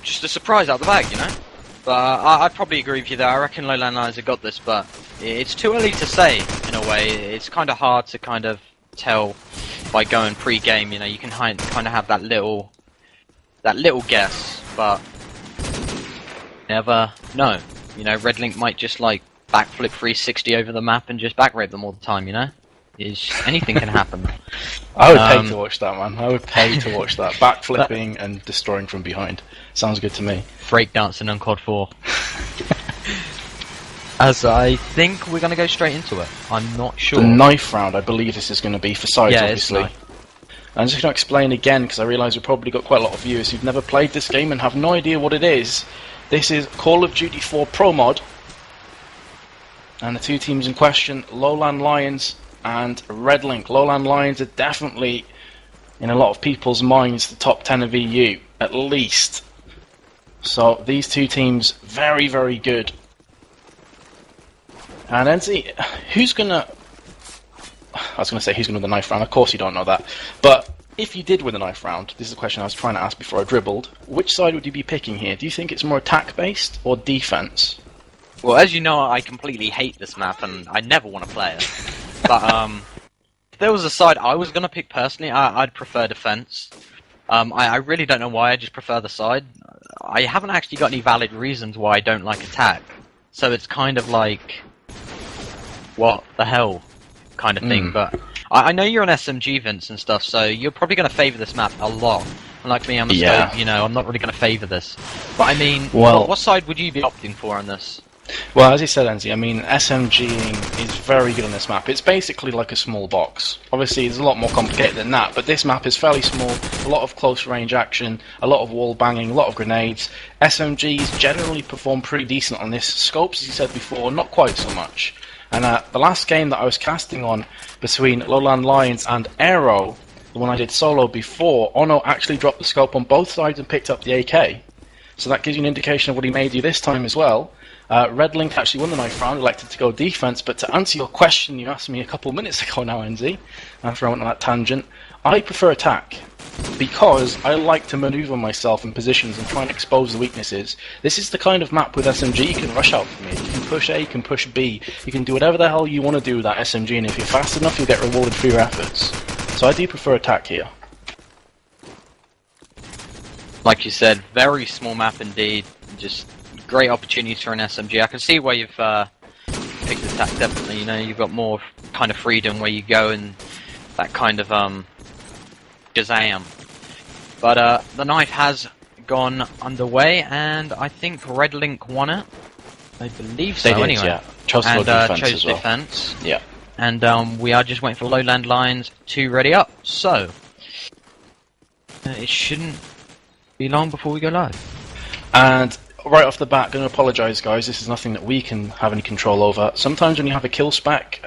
Just a surprise out the bag, you know. But I'd probably agree with you there. I reckon LowLandLions have got this, but it's too early to say. In a way, it's kind of hard to kind of tell by going pre-game. You know, you can kind of have that little guess, but never know. You know, Redlink might just like backflip 360 over the map and just backrape them all the time. You know, anything can happen. I would pay to watch that, man. I would pay to watch that. Backflipping and destroying from behind. Sounds good to me. Breakdancing on COD 4. As I think we're going to go straight into it. I'm not sure. The knife round, I believe this is going to be for sides, yeah, obviously. I'm just going to explain again, because I realise we've probably got quite a lot of viewers who've never played this game and have no idea what it is. This is Call of Duty 4 Pro Mod. And the two teams in question, LowLandLions and Redlink. LowLandLions are definitely, in a lot of people's minds, the top 10 of EU, at least. So these two teams, very, very good. And Enzi, who's gonna... I was going to say who's going to win the knife round. Of course you don't know that. But if you did win the knife round, this is a question I was trying to ask before I dribbled, which side would you be picking here? Do you think it's more attack-based or defense? Well, as you know, I completely hate this map and I never want to play it. But if there was a side I was going to pick personally, I'd prefer defense. I really don't know why, I just prefer the side. I haven't actually got any valid reasons why I don't like attack. So it's kind of like, what the hell kind of thing. But I know you're on SMG, Vince, and stuff, so you're probably going to favour this map a lot. Unlike me, I'm a stove, you know, I'm not really going to favour this. But I mean, well, what side would you be opting for on this? Well, as you said, Enzi, I mean, SMGing is very good on this map. It's basically like a small box. Obviously, it's a lot more complicated than that, but this map is fairly small, a lot of close-range action, a lot of wall banging, a lot of grenades. SMGs generally perform pretty decent on this. Scopes, as you said before, not quite so much. And the last game that I was casting on between LowLandLions and Aero, the one I did solo before, Ono actually dropped the scope on both sides and picked up the AK. So that gives you an indication of what he may do this time as well. Redlink actually won the knife round, elected to go defense, but to answer your question you asked me a couple of minutes ago now, Enzi, after I went on that tangent, I prefer attack. Because I like to maneuver myself in positions and try and expose the weaknesses. This is the kind of map with SMG you can rush out for me. You can push A, you can push B, you can do whatever the hell you want to do with that SMG, and if you're fast enough you'll get rewarded for your efforts. So I do prefer attack here. Like you said, very small map indeed, just great opportunities for an SMG. I can see why you've picked attack, definitely. You know, you've got more kind of freedom where you go and that kind of Shazam. But the knife has gone underway, and I think Redlink won it. I believe so. They did, anyway. yeah. Chose to go defense chose as well. defense. Yeah. And we are just waiting for LowLandLions to ready up. So it shouldn't be long before we go live. And right off the bat, going to apologise, guys. This is nothing that we can have any control over. Sometimes when you have a kill spec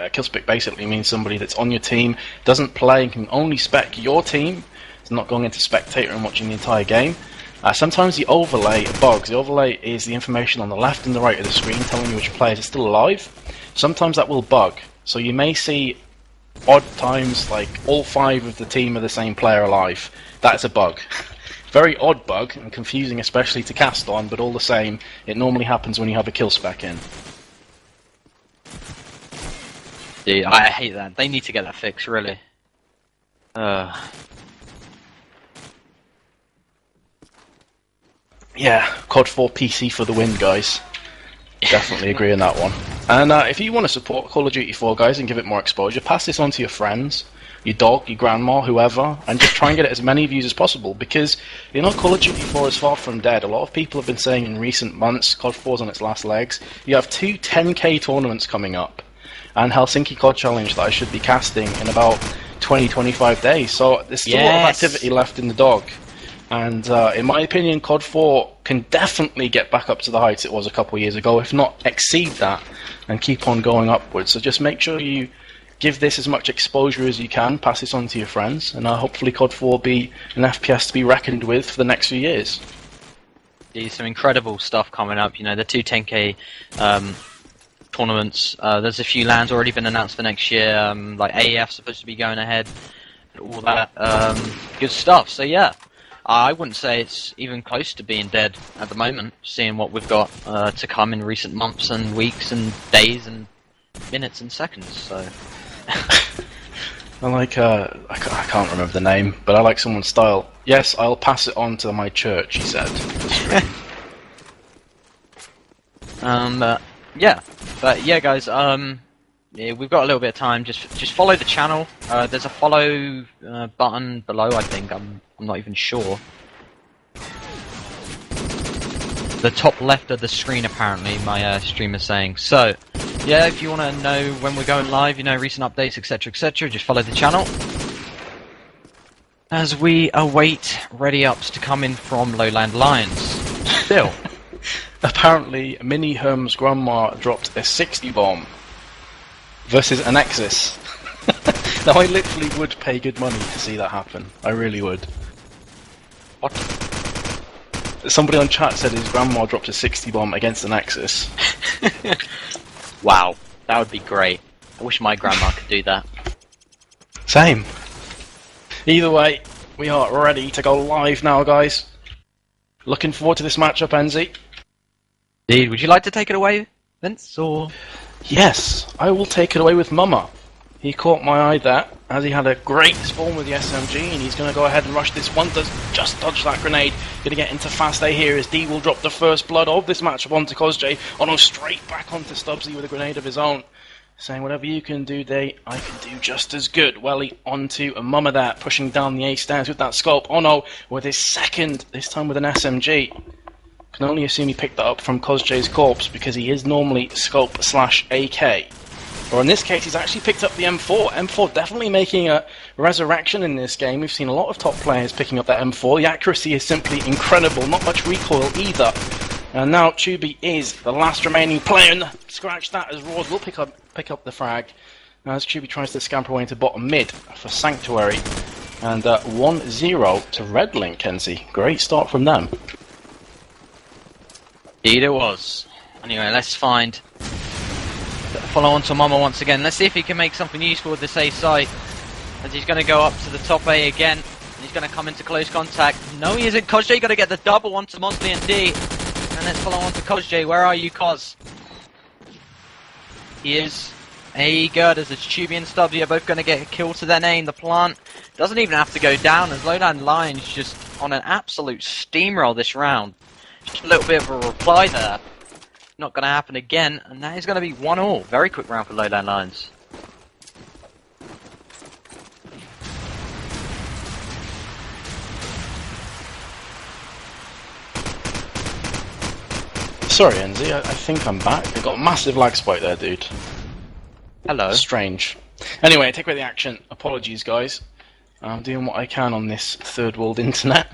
basically means somebody that's on your team doesn't play and can only spec your team. It's not going into spectator and watching the entire game. Sometimes the overlay bugs. The overlay is the information on the left and the right of the screen telling you which players are still alive. Sometimes that will bug. So you may see odd times like all 5 of the team are the same player alive. That's a bug. Very odd bug and confusing, especially to cast on, but all the same, it normally happens when you have a kill spec in. Dude, I hate that. They need to get that fixed, really. Yeah, COD 4 PC for the win, guys. Definitely agree on that one. And if you want to support Call of Duty 4, guys, and give it more exposure, pass this on to your friends, your dog, your grandma, whoever, and just try and get it as many views as possible, because, you know, Call of Duty 4 is far from dead. A lot of people have been saying in recent months, COD 4 is on its last legs. You have 2 10k tournaments coming up, and Helsinki COD Challenge that I should be casting in about 20-25 days, so there's still a lot of activity left in the dog. And in my opinion, COD 4 can definitely get back up to the heights it was a couple of years ago, if not exceed that, and keep on going upwards. So just make sure you give this as much exposure as you can, pass this on to your friends, and hopefully COD 4 will be an FPS to be reckoned with for the next few years. Yeah, some incredible stuff coming up. You know, the 2 10k tournaments. There's a few lands already been announced for next year, like AEF supposed to be going ahead, all that good stuff. So yeah. I wouldn't say it's even close to being dead at the moment, seeing what we've got to come in recent months and weeks and days and minutes and seconds, so... I like, I can't remember the name, but I like someone's style. Yes, I'll pass it on to my church, he said. Yeah. But yeah, guys, yeah, we've got a little bit of time. Just follow the channel. There's a follow button below, I think. I'm not even sure. The top left of the screen, apparently, my streamer's saying. So, yeah, if you want to know when we're going live, you know, recent updates, etc., just follow the channel. As we await ready-ups to come in from LowLandLions. Still. Apparently, Mini Herm's grandma dropped a 60 bomb versus a Nexus. Now, I literally would pay good money to see that happen. I really would. What? Somebody on chat said his grandma dropped a 60 bomb against the Nexus. Wow, that would be great. I wish my grandma could do that. Same. Either way, we are ready to go live now, guys. Looking forward to this matchup, Enzi. Indeed, would you like to take it away, Vince, or...? Yes, I will take it away with Mama. He caught my eye there, as he had a great spawn with the SMG, and he's going to go ahead and rush this one. Does just dodge that grenade. Going to get into fast A here as D will drop the first blood of this matchup onto kaostv. Oh no, straight back onto Stubbsy with a grenade of his own. Saying, whatever you can do, Day, I can do just as good. Welly onto a Mama there, pushing down the A stairs with that scope. Oh no, with his second, this time with an SMG. Can only assume he picked that up from kaostj's corpse, because he is normally scope/AK. Or in this case, he's actually picked up the M4. M4 definitely making a resurrection in this game. We've seen a lot of top players picking up that M4. The accuracy is simply incredible. Not much recoil either. And now Tubi is the last remaining player. And scratch that, as Raws will pick up the frag. As Tubi tries to scamper away into bottom mid for Sanctuary. And 1-0 to Redlink, Kenzie. Great start from them. Indeed it was. Anyway, let's find... Follow on to Mama once again. Let's see if he can make something useful with this A site. As he's going to go up to the top A again. And he's going to come into close contact. No, he isn't. kaostv got to get the double onto Mosley and D. And let's follow on to kaostv. Where are you, Kos? He is. Good, as it's Tubi and Stubbsy are both going to get a kill to their name. The plant doesn't even have to go down, as LowLandLions just on an absolute steamroll this round. Just a little bit of a reply there. Not going to happen again, and that is going to be 1-1. Very quick round for LowLandLions. Sorry, Enzi, I think I'm back. I got a massive lag spike there, dude. Hello. Strange. Anyway, take away the action. Apologies, guys. I'm doing what I can on this third world internet.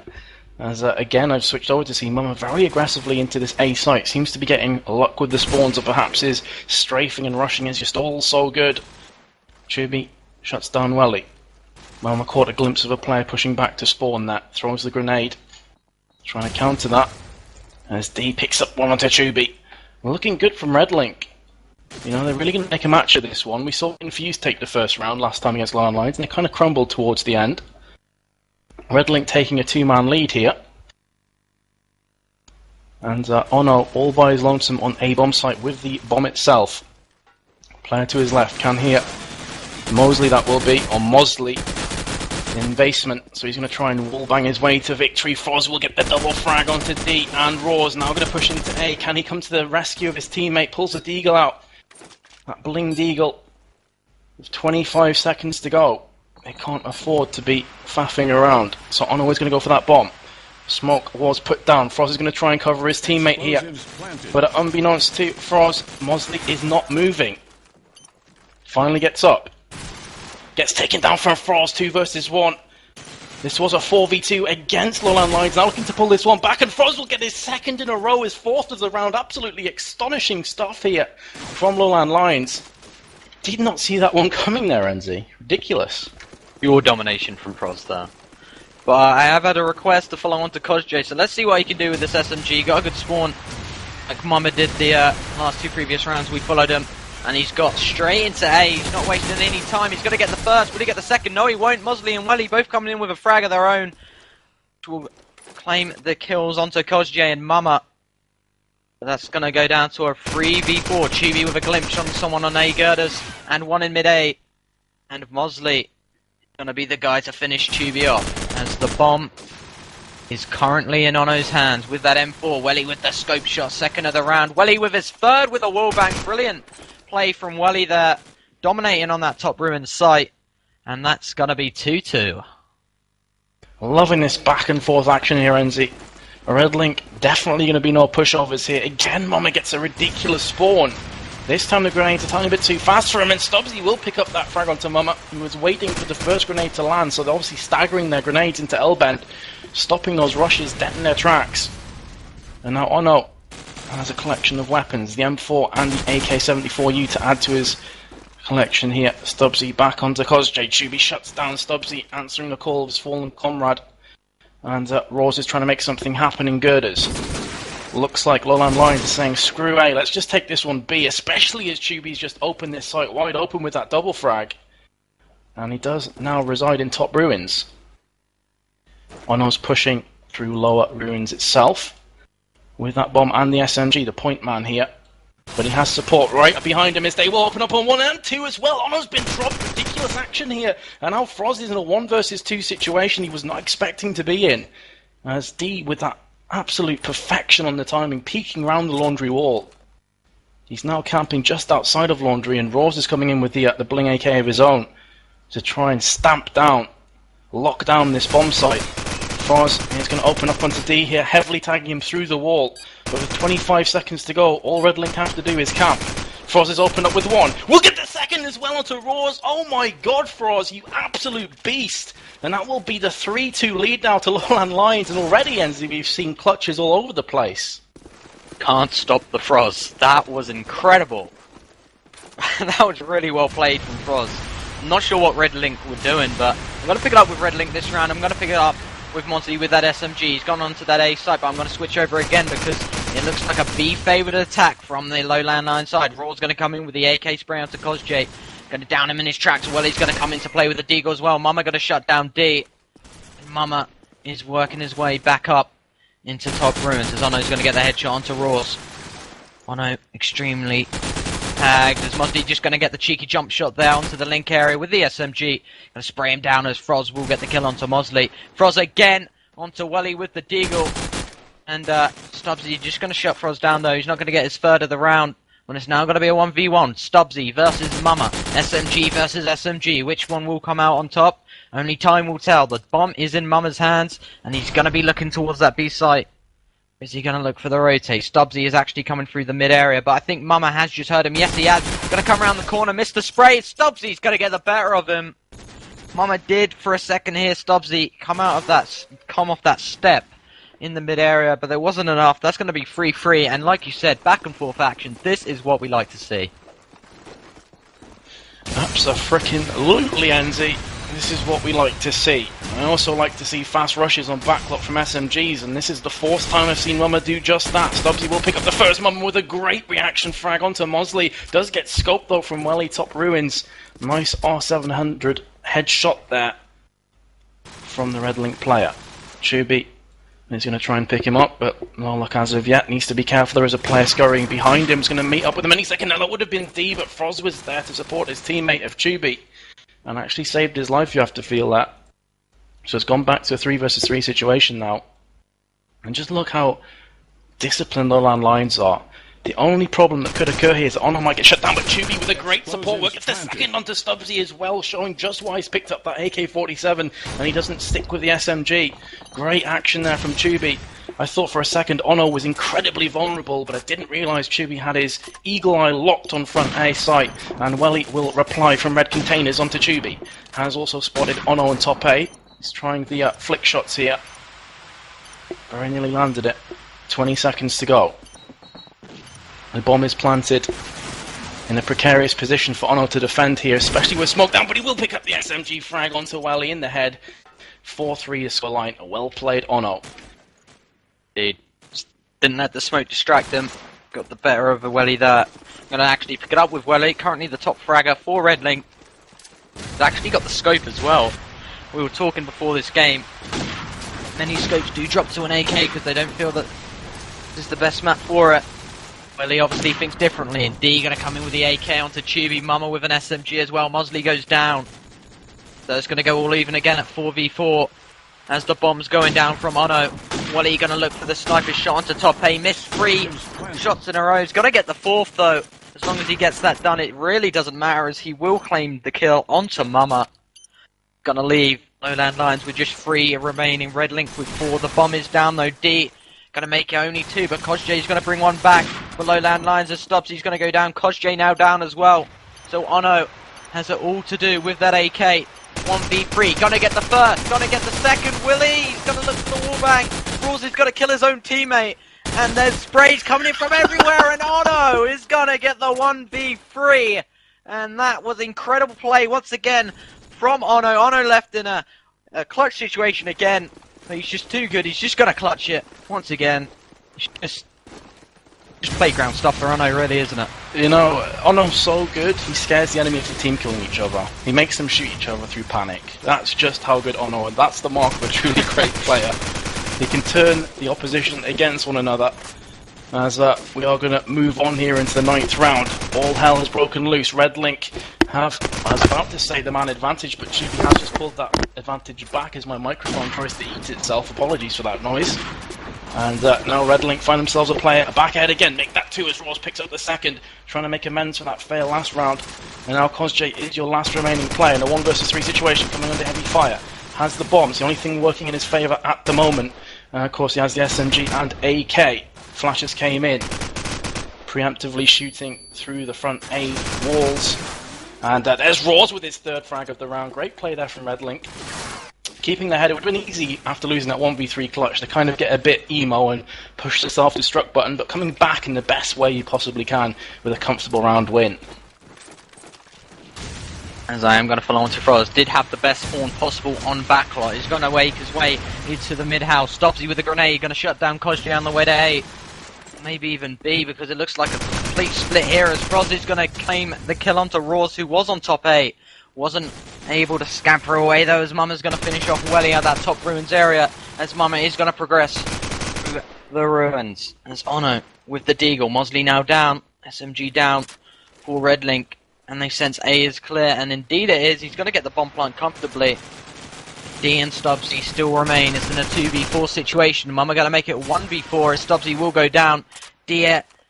As again, I've switched over to see Mama very aggressively into this A site. Seems to be getting luck with the spawns, or perhaps his strafing and rushing is just all so good. Tubi shuts down Welly. Mama caught a glimpse of a player pushing back to spawn that. Throws the grenade. Trying to counter that. As D picks up one onto Tubi. Looking good from Redlink. You know, they're really going to make a match of this one. We saw Infuse take the first round last time against LowLandLions, and it kind of crumbled towards the end. Redlink taking a two-man lead here. And Ono all by his lonesome on A bomb site with the bomb itself. Player to his left can hear Mosley, that will be, or Mosley in basement. So he's going to try and wallbang his way to victory. Froz will get the double frag onto D, and Raws now going to push into A. Can he come to the rescue of his teammate? Pulls the Deagle out. That blinged Deagle with 25 seconds to go. They can't afford to be faffing around. So Ono is going to go for that bomb. Smoke was put down. Froz is going to try and cover his teammate here. But unbeknownst to Froz, Mosley is not moving. Finally gets up. Gets taken down from Froz, 2 versus 1. This was a 4v2 against LowLandLions. Now looking to pull this one back, and Froz will get his second in a row, his fourth of the round. Absolutely astonishing stuff here from LowLandLions. Did not see that one coming there, Enzi. Ridiculous. Pure domination from Froz there. But I have had a request to follow on to kaostv, so let's see what he can do with this SMG. Got a good spawn, like Mama did the last 2 previous rounds. We followed him, and he's got straight into A. He's not wasting any time. He's going to get the first. Will he get the second? No, he won't. Mosley and Welly both coming in with a frag of their own. will claim the kills onto Kozj and Mama. That's going to go down to a 3v4. Chibi with a glimpse on someone on A girders and one in mid-A. And Mosley going to be the guy to finish Chibi off as the bomb is currently in Ono's hands with that M4. Welly with the scope shot, second of the round. Welly with his third with a wallbang. Brilliant play from Welly there, dominating on that top ruin site. And that's going to be 2-2. Loving this back and forth action here, Enzi. Redlink definitely going to be no pushovers here. Again, Mama gets a ridiculous spawn. This time the grenade's a tiny bit too fast for him, and Stubbsy will pick up that frag onto Mama. He was waiting for the first grenade to land, so they're obviously staggering their grenades into L-bend, stopping those rushes dead in their tracks. And now Ono has a collection of weapons, the M4 and the AK-74U to add to his collection here. Stubbsy back onto Kozj. Chubi shuts down Stubbsy, answering the call of his fallen comrade. And Rose is trying to make something happen in girders. Looks like LowLandLions is saying, screw A, let's just take this one B, especially as Chubi's just opened this site wide open with that double frag. And he does now reside in top ruins. Ono's pushing through lower ruins itself with that bomb and the SMG, the point man here. But he has support right behind him as they will open up on 1 and 2 as well. Ono's been dropped. Ridiculous action here. And now Froz is in a 1 versus 2 situation he was not expecting to be in. As D with that absolute perfection on the timing, peeking around the laundry wall. He's now camping just outside of laundry, and Rose is coming in with the Bling AK of his own to try and stamp down, lock down this bomb site. Froz is going to open up onto D here, heavily tagging him through the wall. But with 25 seconds to go, all Redlink have to do is camp. Froz is opened up with 1. We'll get the second as well onto Rose. Oh my god, Froz, you absolute beast. And that will be the 3-2 lead now to LowLandLions. And already, Enzi, we've seen clutches all over the place. Can't stop the Froz. That was incredible. That was really well played from Froz. I'm not sure what Redlink were doing, but I'm going to pick it up with Redlink this round. I'm going to pick it up with Monty with that SMG. He's gone onto that A site, but I'm going to switch over again because it looks like a B-favoured attack from the LowLandLions side. Raw's going to come in with the AK spray onto Kozj. Going to down him in his tracks. Well, he's going to come into play with the Deagle as well. Mama going to shut down D. And Mama is working his way back up into top ruins as Ono's going to get the headshot onto Raw's. Ono extremely tagged as Mozzie just going to get the cheeky jump shot there onto the link area with the SMG. Going to spray him down as Froz will get the kill onto Mosley. Froz again onto Welly with the Deagle. And Stubbsy just going to shut Froz down though. He's not going to get his third of the round. When it's now going to be a 1v1. Stubbsy versus Mama. SMG versus SMG. Which one will come out on top? Only time will tell. The bomb is in Mama's hands. And he's going to be looking towards that B site. Is he going to look for the rotate? Stubbsy is actually coming through the mid area. But I think Mama has just heard him. Yes, he has. Going to come around the corner. Missed the spray. Stubbsy's going to get the better of him. Mama did for a second here. Stubbsy come off that step in the mid area, but there wasn't enough. That's going to be 3-3, and like you said, back and forth action. This is what we like to see. Abso-frickin-lutely, Enzi. This is what we like to see. I also like to see fast rushes on backlot from SMGs, and this is the 4th time I've seen Mama do just that. Stubbsy will pick up the first Mama with a great reaction frag onto Mosley. Does get scoped though from Welly top ruins. Nice R700 headshot there from the Redlink player. Chubi is going to try and pick him up, but no luck as of yet. Needs to be careful. There is a player scurrying behind him. He's going to meet up with him any second. Now that would have been D, but Froz was there to support his teammate of Chubi and actually saved his life, you have to feel that. So it's gone back to a 3 versus 3 situation now. And just look how disciplined LowLandLions are. The only problem that could occur here is Ono might get shut down, but Chubi with a great support work gets the second onto Stubbsy as well, showing just why he's picked up that AK-47 and he doesn't stick with the SMG. Great action there from Chubi. I thought for a second Ono was incredibly vulnerable, but I didn't realise Chubi had his eagle eye locked on front A site, and Welly will reply from red containers onto Chubi. Has also spotted Ono on top A. He's trying the flick shots here. Very nearly landed it. 20 seconds to go. The bomb is planted in a precarious position for Ono to defend here, especially with smoke down, but he will pick up the SMG frag onto Welly in the head. 4-3 to scoreline. Well played, Ono. Indeed. Didn't let the smoke distract him. Got the better of Welly there. Going to actually pick it up with Welly. Currently the top fragger for Redlink. He's actually got the scope as well. We were talking before this game. Many scopes do drop to an AK because they don't feel that this is the best map for it. Well, he obviously thinks differently, and D going to come in with the AK onto Tubi. Mama with an SMG as well. Mosley goes down. So it's going to go all even again at 4v4 as the bomb's going down from Ono. Wally going to look for the sniper shot onto top A. Missed 3 shots in a row. He's got to get the 4th though. As long as he gets that done, it really doesn't matter as he will claim the kill onto Mama. Gonna leave LowLandLions with just 3 remaining. Redlink with 4. The bomb is down though. D gonna make it only 2, but Kosjay's gonna bring one back for LowLandLions as stops. He's gonna go down. Kosjay now down as well. So Ono has it all to do with that AK. 1v3, gonna get the first, gonna get the second. Willie, he's gonna look for the wallbang. Rawls is gonna kill his own teammate. And there's sprays coming in from everywhere, and Ono is gonna get the 1v3. And that was incredible play once again from Ono. Ono left in a clutch situation again. He's just too good. He's just gonna clutch it once again. It's just playground stuff for Ono, really, isn't it? You know, Ono's so good, he scares the enemy into team killing each other. He makes them shoot each other through panic. That's just how good Ono is. That's the mark of a truly great player. He can turn the opposition against one another. As we are going to move on here into the 9th round. All hell has broken loose. Redlink have, I was about to say the man advantage, but Chibi has just pulled that advantage back as my microphone tries to eat itself. Apologies for that noise. And now Redlink find themselves a player back ahead again. Make that 2 as Ross picks up the second, trying to make amends for that fail last round. And now Kosjay is your last remaining player in a 1 versus 3 situation, coming under heavy fire. Has the bombs, the only thing working in his favour at the moment. Of course, he has the SMG and AK. Flashes came in, preemptively shooting through the front A walls. And there's Rawls with his 3rd frag of the round. Great play there from Redlink. Keeping their head, it would have been easy after losing that 1v3 clutch to kind of get a bit emo and push the self-destruct button, but coming back in the best way you possibly can with a comfortable round win. As I am going to follow on to Froz, did have the best spawn possible on backlot. He's going to make his way into the mid-house. Stopsy with a grenade, going to shut down Kosjay on the way to A. Maybe even B, because it looks like a complete split here as Froz is going to claim the kill onto Rawls, who was on top A. Wasn't able to scamper away though, as Mama's going to finish off Welly at that top ruins area, as Mama is going to progress through the ruins. As Ono with the Deagle. Mosley now down, SMG down for Redlink. And they sense A is clear, and indeed it is. He's going to get the bomb plant comfortably. D and Stubbsy still remain. It's in a 2v4 situation. Mama going to make it 1v4 as Stubbsy will go down. D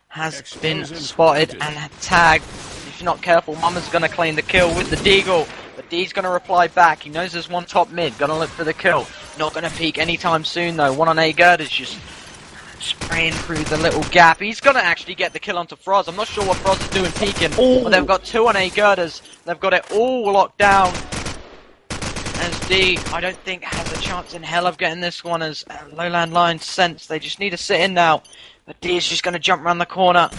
has been spotted and tagged. If you're not careful, Mama's going to claim the kill with the Deagle. But D's going to reply back. He knows there's one top mid. Going to look for the kill. Not going to peek anytime soon though. One on A girders just spraying through the little gap. He's going to actually get the kill onto Froz. I'm not sure what Froz is doing peeking. But they've got 2 on A girders. They've got it all locked down. As D, I don't think has a chance in hell of getting this one, as LowLandLions sense they just need to sit in now. But D is just going to jump around the corner.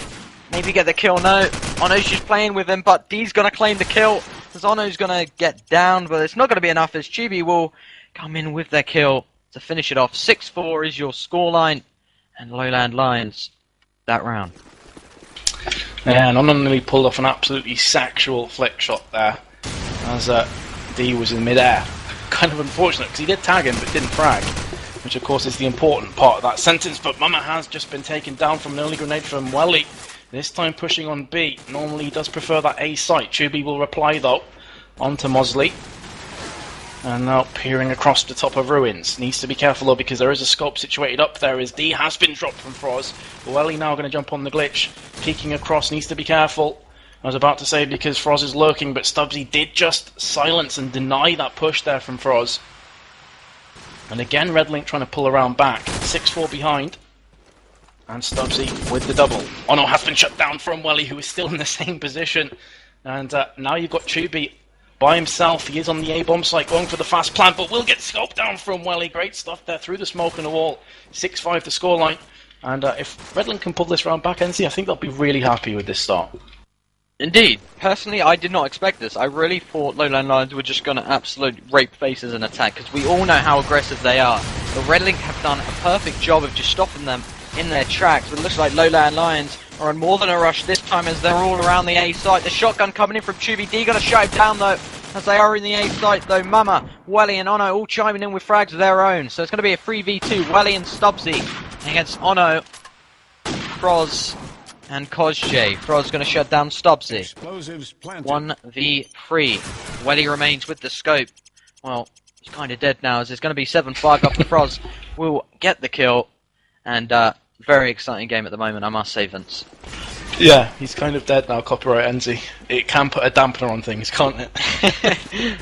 Maybe get the kill. No. Ono's just playing with him, but D's going to claim the kill. As Ono's going to get down, but it's not going to be enough as Chibi will come in with their kill to finish it off. 6-4 is your scoreline. And LowLandLions that round. Yeah, and Ono nearly pulled off an absolutely sexual flick shot there as D was in mid-air. Kind of unfortunate because he did tag him but didn't frag, which of course is the important part of that sentence. But Mama has just been taken down from an early grenade from Welly. This time pushing on B. Normally he does prefer that A site. Chubi will reply though onto Mosley. And now peering across the top of ruins. Needs to be careful though because there is a scope situated up there as D has been dropped from Froz. Welly now going to jump on the glitch. Peeking across, needs to be careful. I was about to say because Froz is lurking, but Stubbsy did just silence and deny that push there from Froz. And again Redlink trying to pull around back. 6-4 behind. And Stubbsy with the double. Ono has been shut down from Welly, who is still in the same position. And now you've got Chubi by himself. He is on the A-bomb site going for the fast plant, but will get scoped down from Welly. Great stuff there through the smoke and the wall. 6-5 the scoreline. And if Redlink can pull this round back, NC, I think they'll be really happy with this start. Indeed. Personally, I did not expect this. I really thought LowLandLions were just going to absolute rape faces and attack, because we all know how aggressive they are. But Redlink have done a perfect job of just stopping them in their tracks. But it looks like LowLandLions are on more than a rush this time as they're all around the A site. The shotgun coming in from Chubi D, going to shut him down though. as they are in the A site though. Mama, Welly and Ono all chiming in with frags of their own. So it's going to be a 3v2. Welly and Stubbsy against Ono, Froz and Kozjay. Froz going to shut down Stubbsy. 1v3. Welly remains with the scope. Well, he's kind of dead now as it's going to be 7-5 up to Froz. Will get the kill. And very exciting game at the moment, I must say, Vince. Yeah, he's kind of dead now, copyright Enzy. It can put a dampener on things, can't it?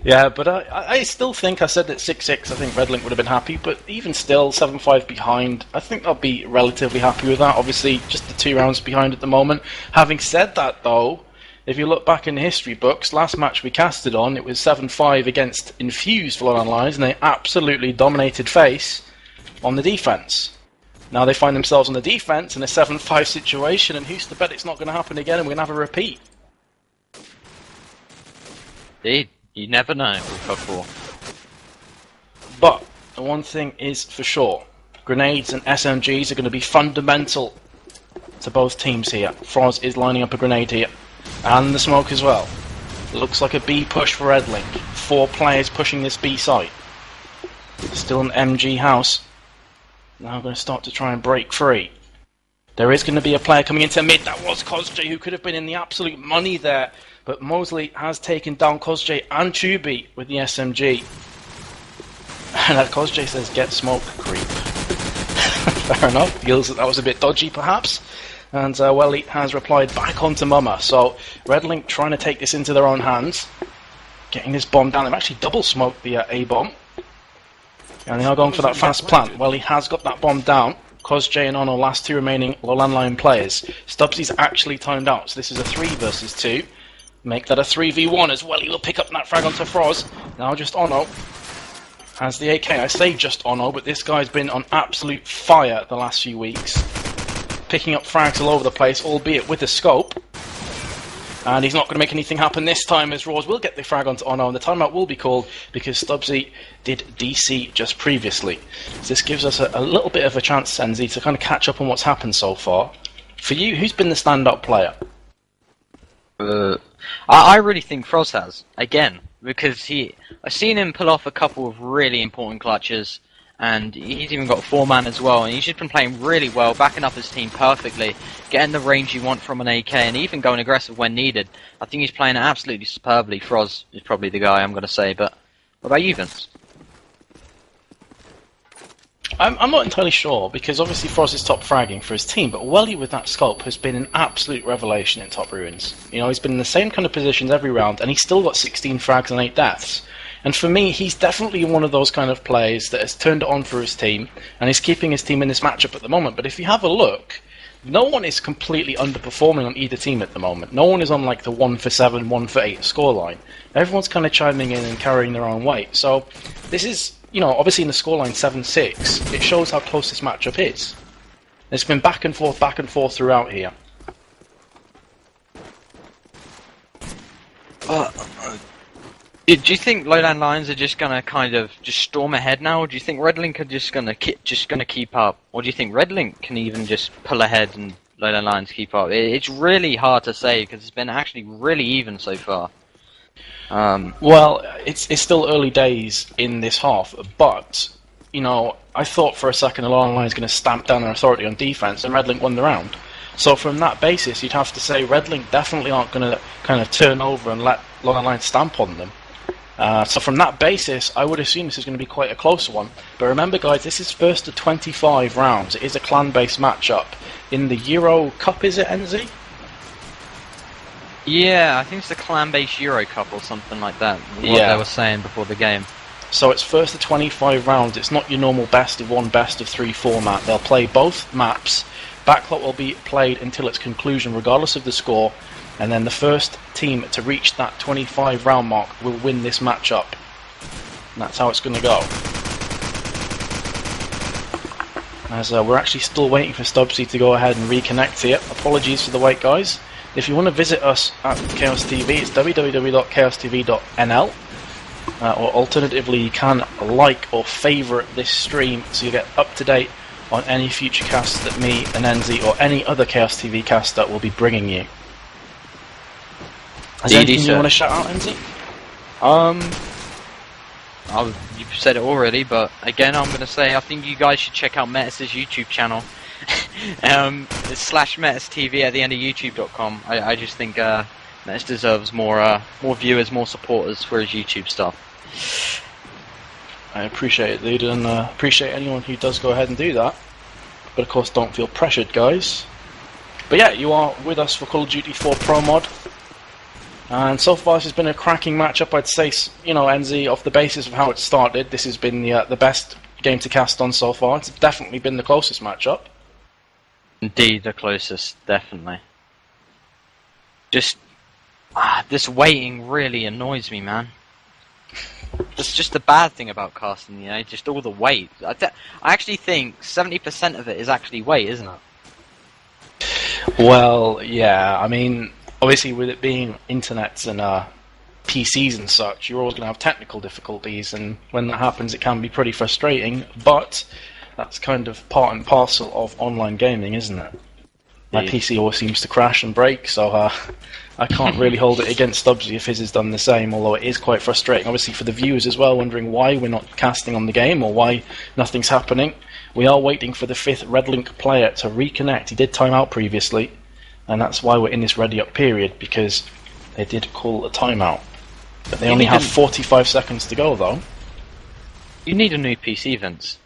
Yeah, but I still think, I said at 6-6, I think Redlink would have been happy, but even still, 7-5 behind, I think they'll be relatively happy with that. Obviously, just the 2 rounds behind at the moment. Having said that, though, if you look back in the history books, last match we casted on, it was 7-5 against Infused for LowLandLions, and they absolutely dominated face on the defense. Now they find themselves on the defense in a 7-5 situation, and who's to bet it's not going to happen again and we're going to have a repeat? Indeed. You never know with football. But the one thing is for sure, grenades and SMGs are going to be fundamental to both teams here. Froz is lining up a grenade here, and the smoke as well. It looks like a B push for Redlink. 4 players pushing this B site. Still an MG house. Now I'm going to start to try and break free. There is going to be a player coming into mid. That was Kozjay, who could have been in the absolute money there. But Mosley has taken down Kozjay and Tubi with the SMG. And Kozjay says, get smoke, creep. Fair enough. Feels that was a bit dodgy, perhaps. And Welly has replied back onto Mama. So Redlink trying to take this into their own hands. Getting this bomb down. They've actually double smoked the A-bomb. And they are going for that fast plant. Welly has got that bomb down. Kozjay and Ono, last 2 remaining LowLandLion players. Stubbsy's actually timed out. So this is a 3 versus 2. Make that a 3v1 as Welly will pick up that frag onto Froz. Now just Ono has the AK. I say just Ono, but this guy's been on absolute fire the last few weeks. Picking up frags all over the place, albeit with the scope. And he's not going to make anything happen this time as Roars will get the frag onto Ono, and the timeout will be called because Stubbsy did DC just previously. So this gives us a little bit of a chance, Senzi, to kind of catch up on what's happened so far. For you, who's been the stand-up player? I really think Froz has, again, because I've seen him pull off a couple of really important clutches, and he's even got a 4-man as well, and he's just been playing really well, backing up his team perfectly, getting the range you want from an AK, and even going aggressive when needed. I think he's playing absolutely superbly. Froz is probably the guy I'm going to say, but what about you, Vince? I'm not entirely sure, because obviously Froz is top fragging for his team, but Welly with that scope has been an absolute revelation in top ruins. You know, he's been in the same kind of positions every round, and he's still got 16 frags and 8 deaths. And for me, he's definitely one of those kind of players that has turned it on for his team, and he's keeping his team in this matchup at the moment. But if you have a look, no one is completely underperforming on either team at the moment. No one is on like the 1 for 7, 1 for 8 scoreline. Everyone's kind of chiming in and carrying their own weight. So this is, you know, obviously in the scoreline 7-6, it shows how close this matchup is. It's been back and forth throughout here. Do you think LowLandLions are just gonna kind of just storm ahead now, or do you think Redlink are just gonna keep up, or do you think Redlink can even just pull ahead and LowLandLions keep up? It's really hard to say because it's been actually really even so far. Well, it's still early days in this half, but you know, I thought for a second LowLandLions is going to stamp down their authority on defense, and Redlink won the round. So from that basis, you'd have to say Redlink definitely aren't going to kind of turn over and let LowLandLions stamp on them. So from that basis, I would assume this is going to be quite a close one. But remember, guys, this is first to 25 rounds. It is a clan-based matchup in the EuroCup. Is it, NZ? Yeah, I think it's the ClanBase EuroCup or something like that. What they were saying before the game. So it's first to 25 rounds. It's not your normal best of 1, best of 3 format. They'll play both maps. Backlot will be played until its conclusion, regardless of the score. And then the first team to reach that 25 round mark will win this matchup. And that's how it's going to go. As we're actually still waiting for Stubbsy to go ahead and reconnect here. Apologies for the wait, guys. If you want to visit us at kaostv, it's www.kaostv.nl. Or alternatively, you can like or favourite this stream so you get up to date on any future casts that me and Enzi or any other Chaos TV caster will be bringing you. Is there anything you want to shout out, Enzy? You've said it already, but again, I'm going to say I think you guys should check out Metis' YouTube channel. It's /MetisTV at the end of YouTube.com. I just think Metis deserves more viewers, more supporters for his YouTube stuff. I appreciate it, dude, and appreciate anyone who does go ahead and do that. But of course, don't feel pressured, guys. But yeah, you are with us for Call of Duty 4 Pro Mod. And so far this has been a cracking matchup, I'd say. You know, Enzy, off the basis of how it started, this has been the best game to cast on so far. It's definitely been the closest matchup. Indeed, the closest, definitely. Just, this waiting really annoys me, man. That's just the bad thing about casting, you know, just all the wait. I actually think 70% of it is actually wait, isn't it? Well, yeah, I mean, obviously with it being internets and PCs and such, you're always going to have technical difficulties, and when that happens it can be pretty frustrating, but that's kind of part and parcel of online gaming, isn't it? My PC always seems to crash and break, so I can't really hold it against Stubbsy if his has done the same, although it is quite frustrating, obviously for the viewers as well, wondering why we're not casting on the game or why nothing's happening. We are waiting for the 5th Redlink player to reconnect. He did time out previously, and that's why we're in this ready up period, because they did call a timeout. But they only have 45 seconds to go, though. You need a new PC, Vince.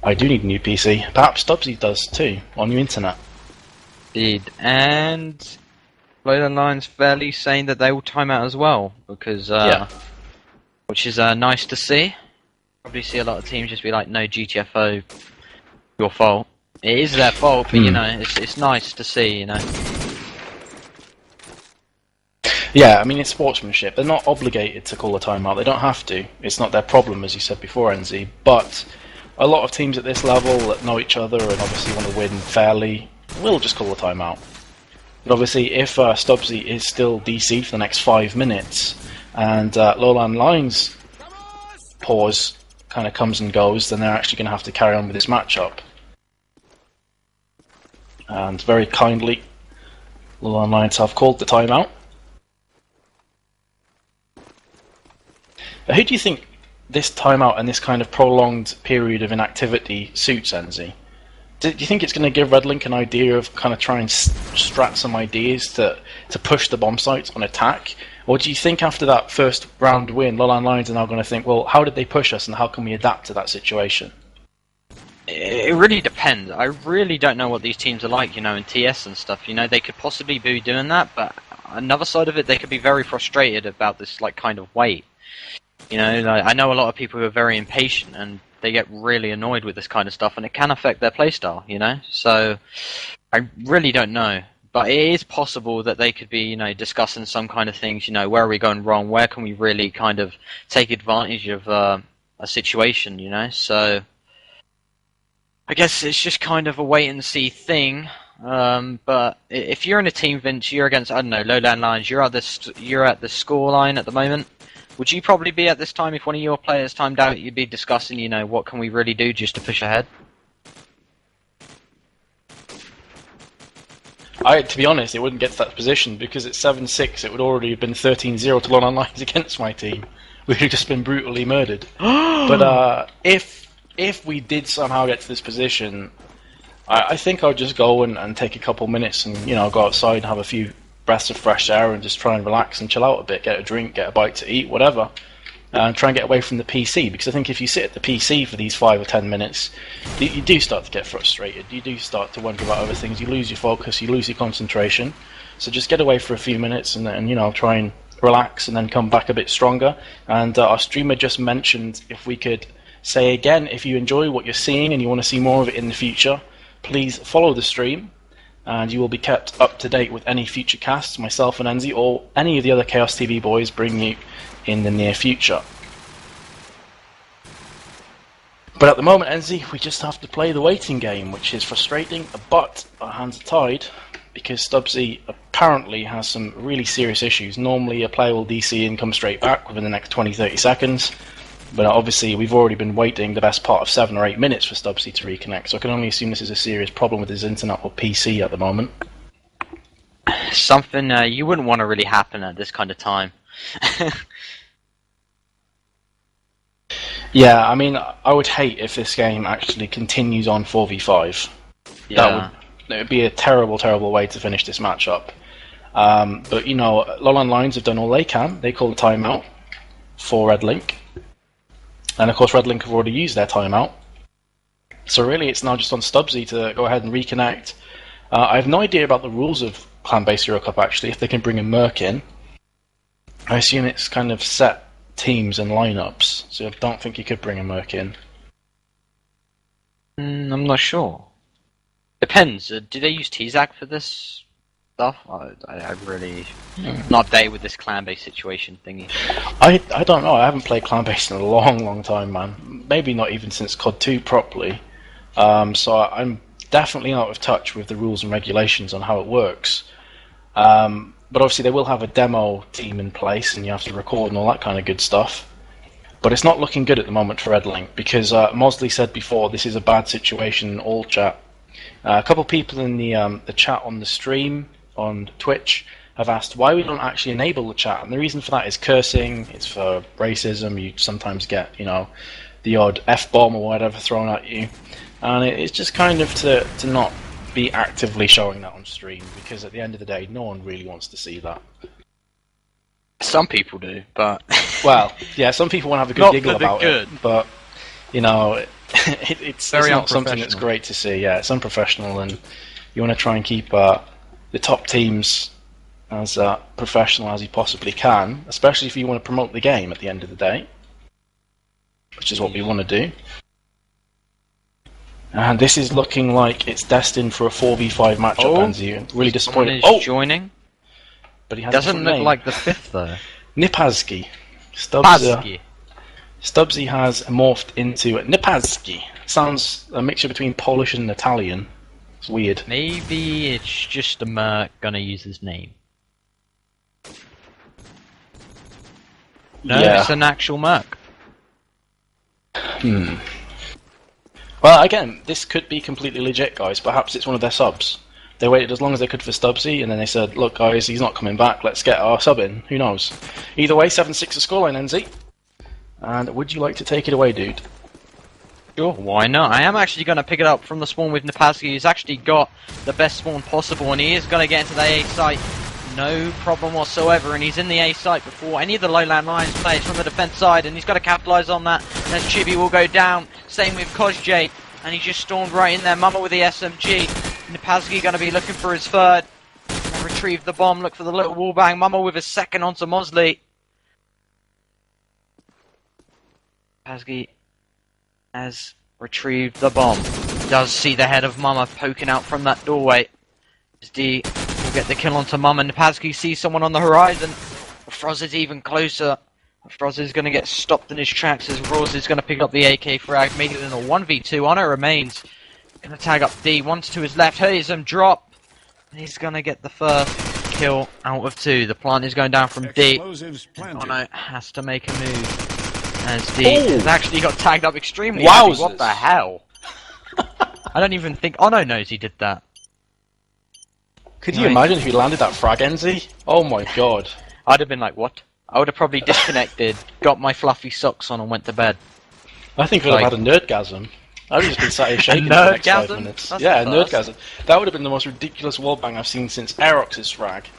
I do need a new PC. Perhaps Stubbsy does too, on your internet. Indeed. And LowLandLions fairly saying that they will time out as well, because which is nice to see. Probably see a lot of teams just be like, no, GTFO, your fault. It is their fault, but you know, it's nice to see, you know. Yeah, I mean, it's sportsmanship. They're not obligated to call a timeout. They don't have to. It's not their problem, as you said before, Enzy. But a lot of teams at this level that know each other and obviously want to win fairly will just call a timeout. But obviously, if Stubbsy is still DC'd for the next 5 minutes, and LowLandLions pause kind of comes and goes, then they're actually going to have to carry on with this matchup. And very kindly, LowLandLions have called the timeout. Who do you think this timeout and this kind of prolonged period of inactivity suits, Enzy? Do you think it's going to give Redlink an idea of kind of trying to strat some ideas to push the bomb sites on attack? Or do you think after that first round win, LowLandLions are now going to think, well, how did they push us and how can we adapt to that situation? It really depends. I really don't know what these teams are like, you know, in TS and stuff. You know, they could possibly be doing that, but another side of it, they could be very frustrated about this, like, kind of wait. You know, like, I know a lot of people who are very impatient and they get really annoyed with this kind of stuff, and it can affect their playstyle, you know? So, I really don't know. But it is possible that they could be, you know, discussing some kind of things, you know, where are we going wrong? Where can we really kind of take advantage of a situation, you know? So, I guess it's just kind of a wait-and-see thing. But if you're in a team, Vince, you're against, I don't know, LowLandLions, you're at the score line at the moment. Would you probably be at this time, if one of your players timed out, you'd be discussing, you know, what can we really do just to push ahead? To be honest, it wouldn't get to that position, because it's 7-6, it would already have been 13-0 to LowLandLions against my team. We would have just been brutally murdered. But if we did somehow get to this position, I think I'd just go and take a couple minutes and, you know, go outside and have a few breaths of fresh air and just try and relax and chill out a bit, get a drink, get a bite to eat, whatever, and try and get away from the PC, because I think if you sit at the PC for these 5 or 10 minutes, you do start to get frustrated, you do start to wonder about other things, you lose your focus, you lose your concentration, so just get away for a few minutes and then, you know, try and relax and then come back a bit stronger. And our streamer just mentioned if we could say again, if you enjoy what you're seeing and you want to see more of it in the future, please follow the stream, and you will be kept up to date with any future casts myself and Enzy or any of the other kaostv boys bring you in the near future. But at the moment, Enzy, we just have to play the waiting game, which is frustrating, but our hands are tied because Stubbsy apparently has some really serious issues. Normally a player will DC and come straight back within the next 20-30 seconds, but obviously we've already been waiting the best part of 7 or 8 minutes for Stubbsy to reconnect, so I can only assume this is a serious problem with his internet or PC at the moment. Something you wouldn't want to really happen at this kind of time. Yeah, I mean, I would hate if this game actually continues on 4v5. Yeah. That would be a terrible, terrible way to finish this matchup. But, you know, LowLandLions have done all they can. They call a timeout for Redlink. And, of course, Redlink have already used their timeout. So, really, it's now just on Stubbsy to go ahead and reconnect. I have no idea about the rules of ClanBase EuroCup, actually, if they can bring a Merc in. I assume it's kind of set teams and lineups, so I don't think you could bring a Merc in. I'm not sure. Depends. Do they use T-Zac for this stuff? I really not updated with this clan-based situation thingy. I don't know. I haven't played ClanBase in a long, long time, man. Maybe not even since COD 2 properly. So I'm definitely out of touch with the rules and regulations on how it works. But obviously they will have a demo team in place and you have to record and all that kind of good stuff. But it's not looking good at the moment for Redlink because Mosley said before this is a bad situation in all chat. A couple of people in the chat on the stream on Twitch have asked why we don't actually enable the chat, and the reason for that is cursing, it's for racism, you sometimes get, you know, the odd F-bomb or whatever thrown at you, and it's just kind of to not be actively showing that on stream, because at the end of the day, no one really wants to see that. Some people do, but... Well, yeah, some people want to have a good giggle about it, but, you know, it's not something that's great to see. Yeah, it's unprofessional, and you want to try and keep the top teams as professional as you possibly can, especially if you want to promote the game at the end of the day, which is what we want to do. And this is looking like it's destined for a 4v5 matchup, Anzi. Really disappointed. Oh, looking but he has doesn't look name. like the fifth though. Nipazki. Stubbsy has morphed into Nipazki. Sounds a mixture between Polish and Italian. It's weird. Maybe it's just a Merc gonna use his name. No, yeah. It's an actual Merc. Well, again, this could be completely legit, guys. Perhaps it's one of their subs. They waited as long as they could for Stubbsy, and then they said, look, guys, he's not coming back. Let's get our sub in. Who knows? Either way, 7-6 a scoreline, NZ. And would you like to take it away, dude? Sure, why not? I am actually going to pick it up from the spawn with Nipazki. He's actually got the best spawn possible, and he is going to get into the A site. No problem whatsoever, and he's in the A site before any of the LowLandLions players from the defense side, and he's got to capitalise on that as Chibi will go down. Same with Kozj, and he just stormed right in there. Mama with the SMG. Nipazki going to be looking for his third. Retrieve the bomb, look for the little wallbang. Mama with his second onto Mosley. Nipazki has retrieved the bomb. Does see the head of Mama poking out from that doorway. D will get the kill onto Mama. Nipazki sees someone on the horizon. Froz is even closer. Froz is going to get stopped in his tracks as Roz is going to pick up the AK frag, make it in a 1v2. Honor remains. Going to tag up D. One's to his left. Here's him drop. He's going to get the first kill out of 2. The plant is going down from D. Honor has to make a move. As D has actually got tagged up extremely heavy. What the hell? I don't even think Ono knows he did that. Could you imagine if he landed that frag, NZ? Oh my god. I'd have been like, what? I would have probably disconnected, got my fluffy socks on and went to bed. I think we'd have had a nerdgasm. I've just been sat here shaking for the next 5 minutes. Yeah, a nerdgasm. That would have been the most ridiculous wallbang I've seen since Aerox's frag.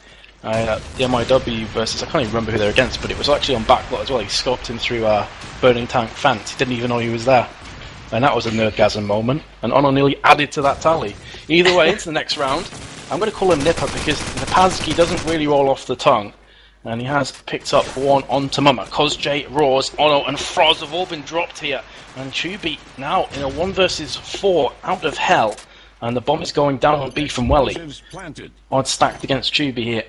The MIW versus, I can't even remember who they're against, but it was actually on backlot as well. He scoped him through a burning tank fence. He didn't even know he was there. And that was a nerdgasm moment. And Ono nearly added to that tally. Either way, it's the next round. I'm going to call him Nipper because Nipazki doesn't really roll off the tongue. And he has picked up one onto Mama. Kozj, Roz, Ono, and Froz have all been dropped here. And Chubi now in a 1 versus 4 out of hell. And the bomb is going down on B from Welly. Odds stacked against Chubi here.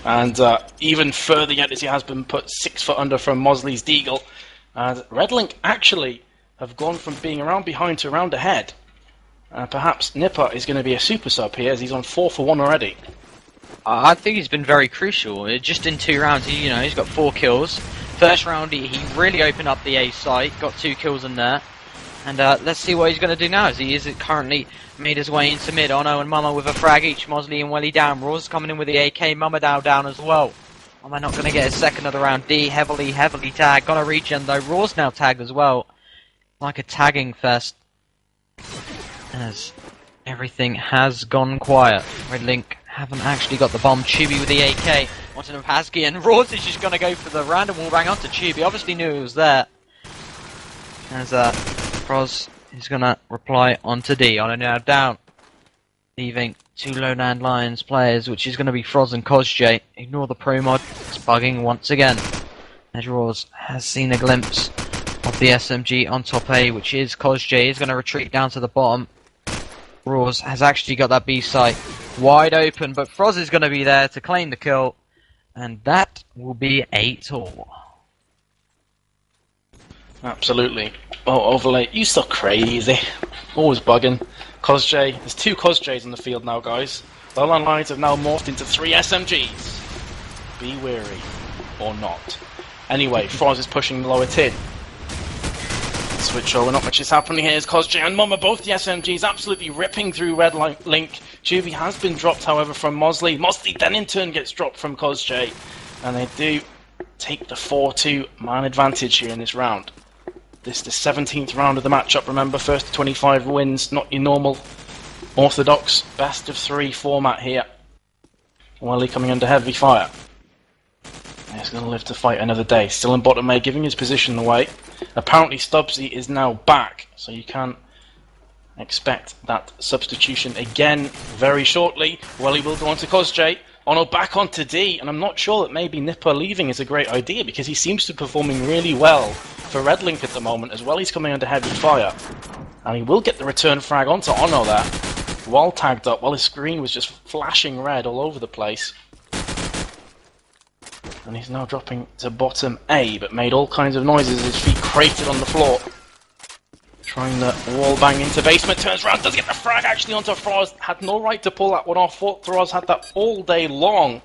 And even further yet as he has been put 6 foot under from Mosley's Deagle. And Redlink actually have gone from being around behind to around ahead. Perhaps Nipper is going to be a super sub here as he's on 4 for 1 already. I think he's been very crucial. Just in 2 rounds, he's got 4 kills. First round, he really opened up the A site, got 2 kills in there. And let's see what he's going to do now, as he is currently made his way into mid. Ono and Mama with a frag each. Mosley and Welly down. Raw's coming in with the AK. Mama down as well. Mama not going to get his second of the round. D heavily tagged. Gonna regen though. Raw's now tagged as well. Like a tagging fest. As everything has gone quiet. Redlink haven't actually got the bomb. Chibi with the AK. Onto Napaski, and Raw's is just going to go for the random wallbang onto Chibi. Obviously knew it was there. As Froz is going to reply onto D. Ono now down. Leaving two LowLandLions players, which is going to be Froz and CosJ. Ignore the pro mod. It's bugging once again. As Raw's has seen a glimpse of the SMG on top A, which is CosJ. Is going to retreat down to the bottom. Raw's has actually got that B site wide open, but Froz is going to be there to claim the kill. And that will be 8-all. Absolutely. Oh, Overlay, you so crazy. Always bugging. CosJ, there's two CosJs on the field now, guys. LowLandLions have now morphed into 3 SMGs. Be wary. Or not. Anyway, Froz is pushing the lower tin. Switch over, not much is happening here. As CosJ and Mama, both the SMGs, absolutely ripping through Redlink. Juby has been dropped, however, from Mosley. Mosley then in turn gets dropped from CosJ. And they do take the 4-2 man advantage here in this round. This is the 17th round of the matchup, remember, first to 25 wins, not your normal orthodox best of 3 format here. Welly coming under heavy fire. He's going to live to fight another day. Still in bottom A, giving his position away. Apparently Stubbsy is now back, so you can expect that substitution again very shortly. Welly will go on to CosJ. Ono back onto D, and I'm not sure that maybe Nipper leaving is a great idea because he seems to be performing really well for Redlink at the moment as well. He's coming under heavy fire, and he will get the return frag onto Ono there. While tagged up, while his screen was just flashing red all over the place. And he's now dropping to bottom A, but made all kinds of noises, his feet cratered on the floor. Trying the wall bang into basement, turns around, does get the frag actually onto Froz. Had no right to pull that one off. Thought Froz had that all day long.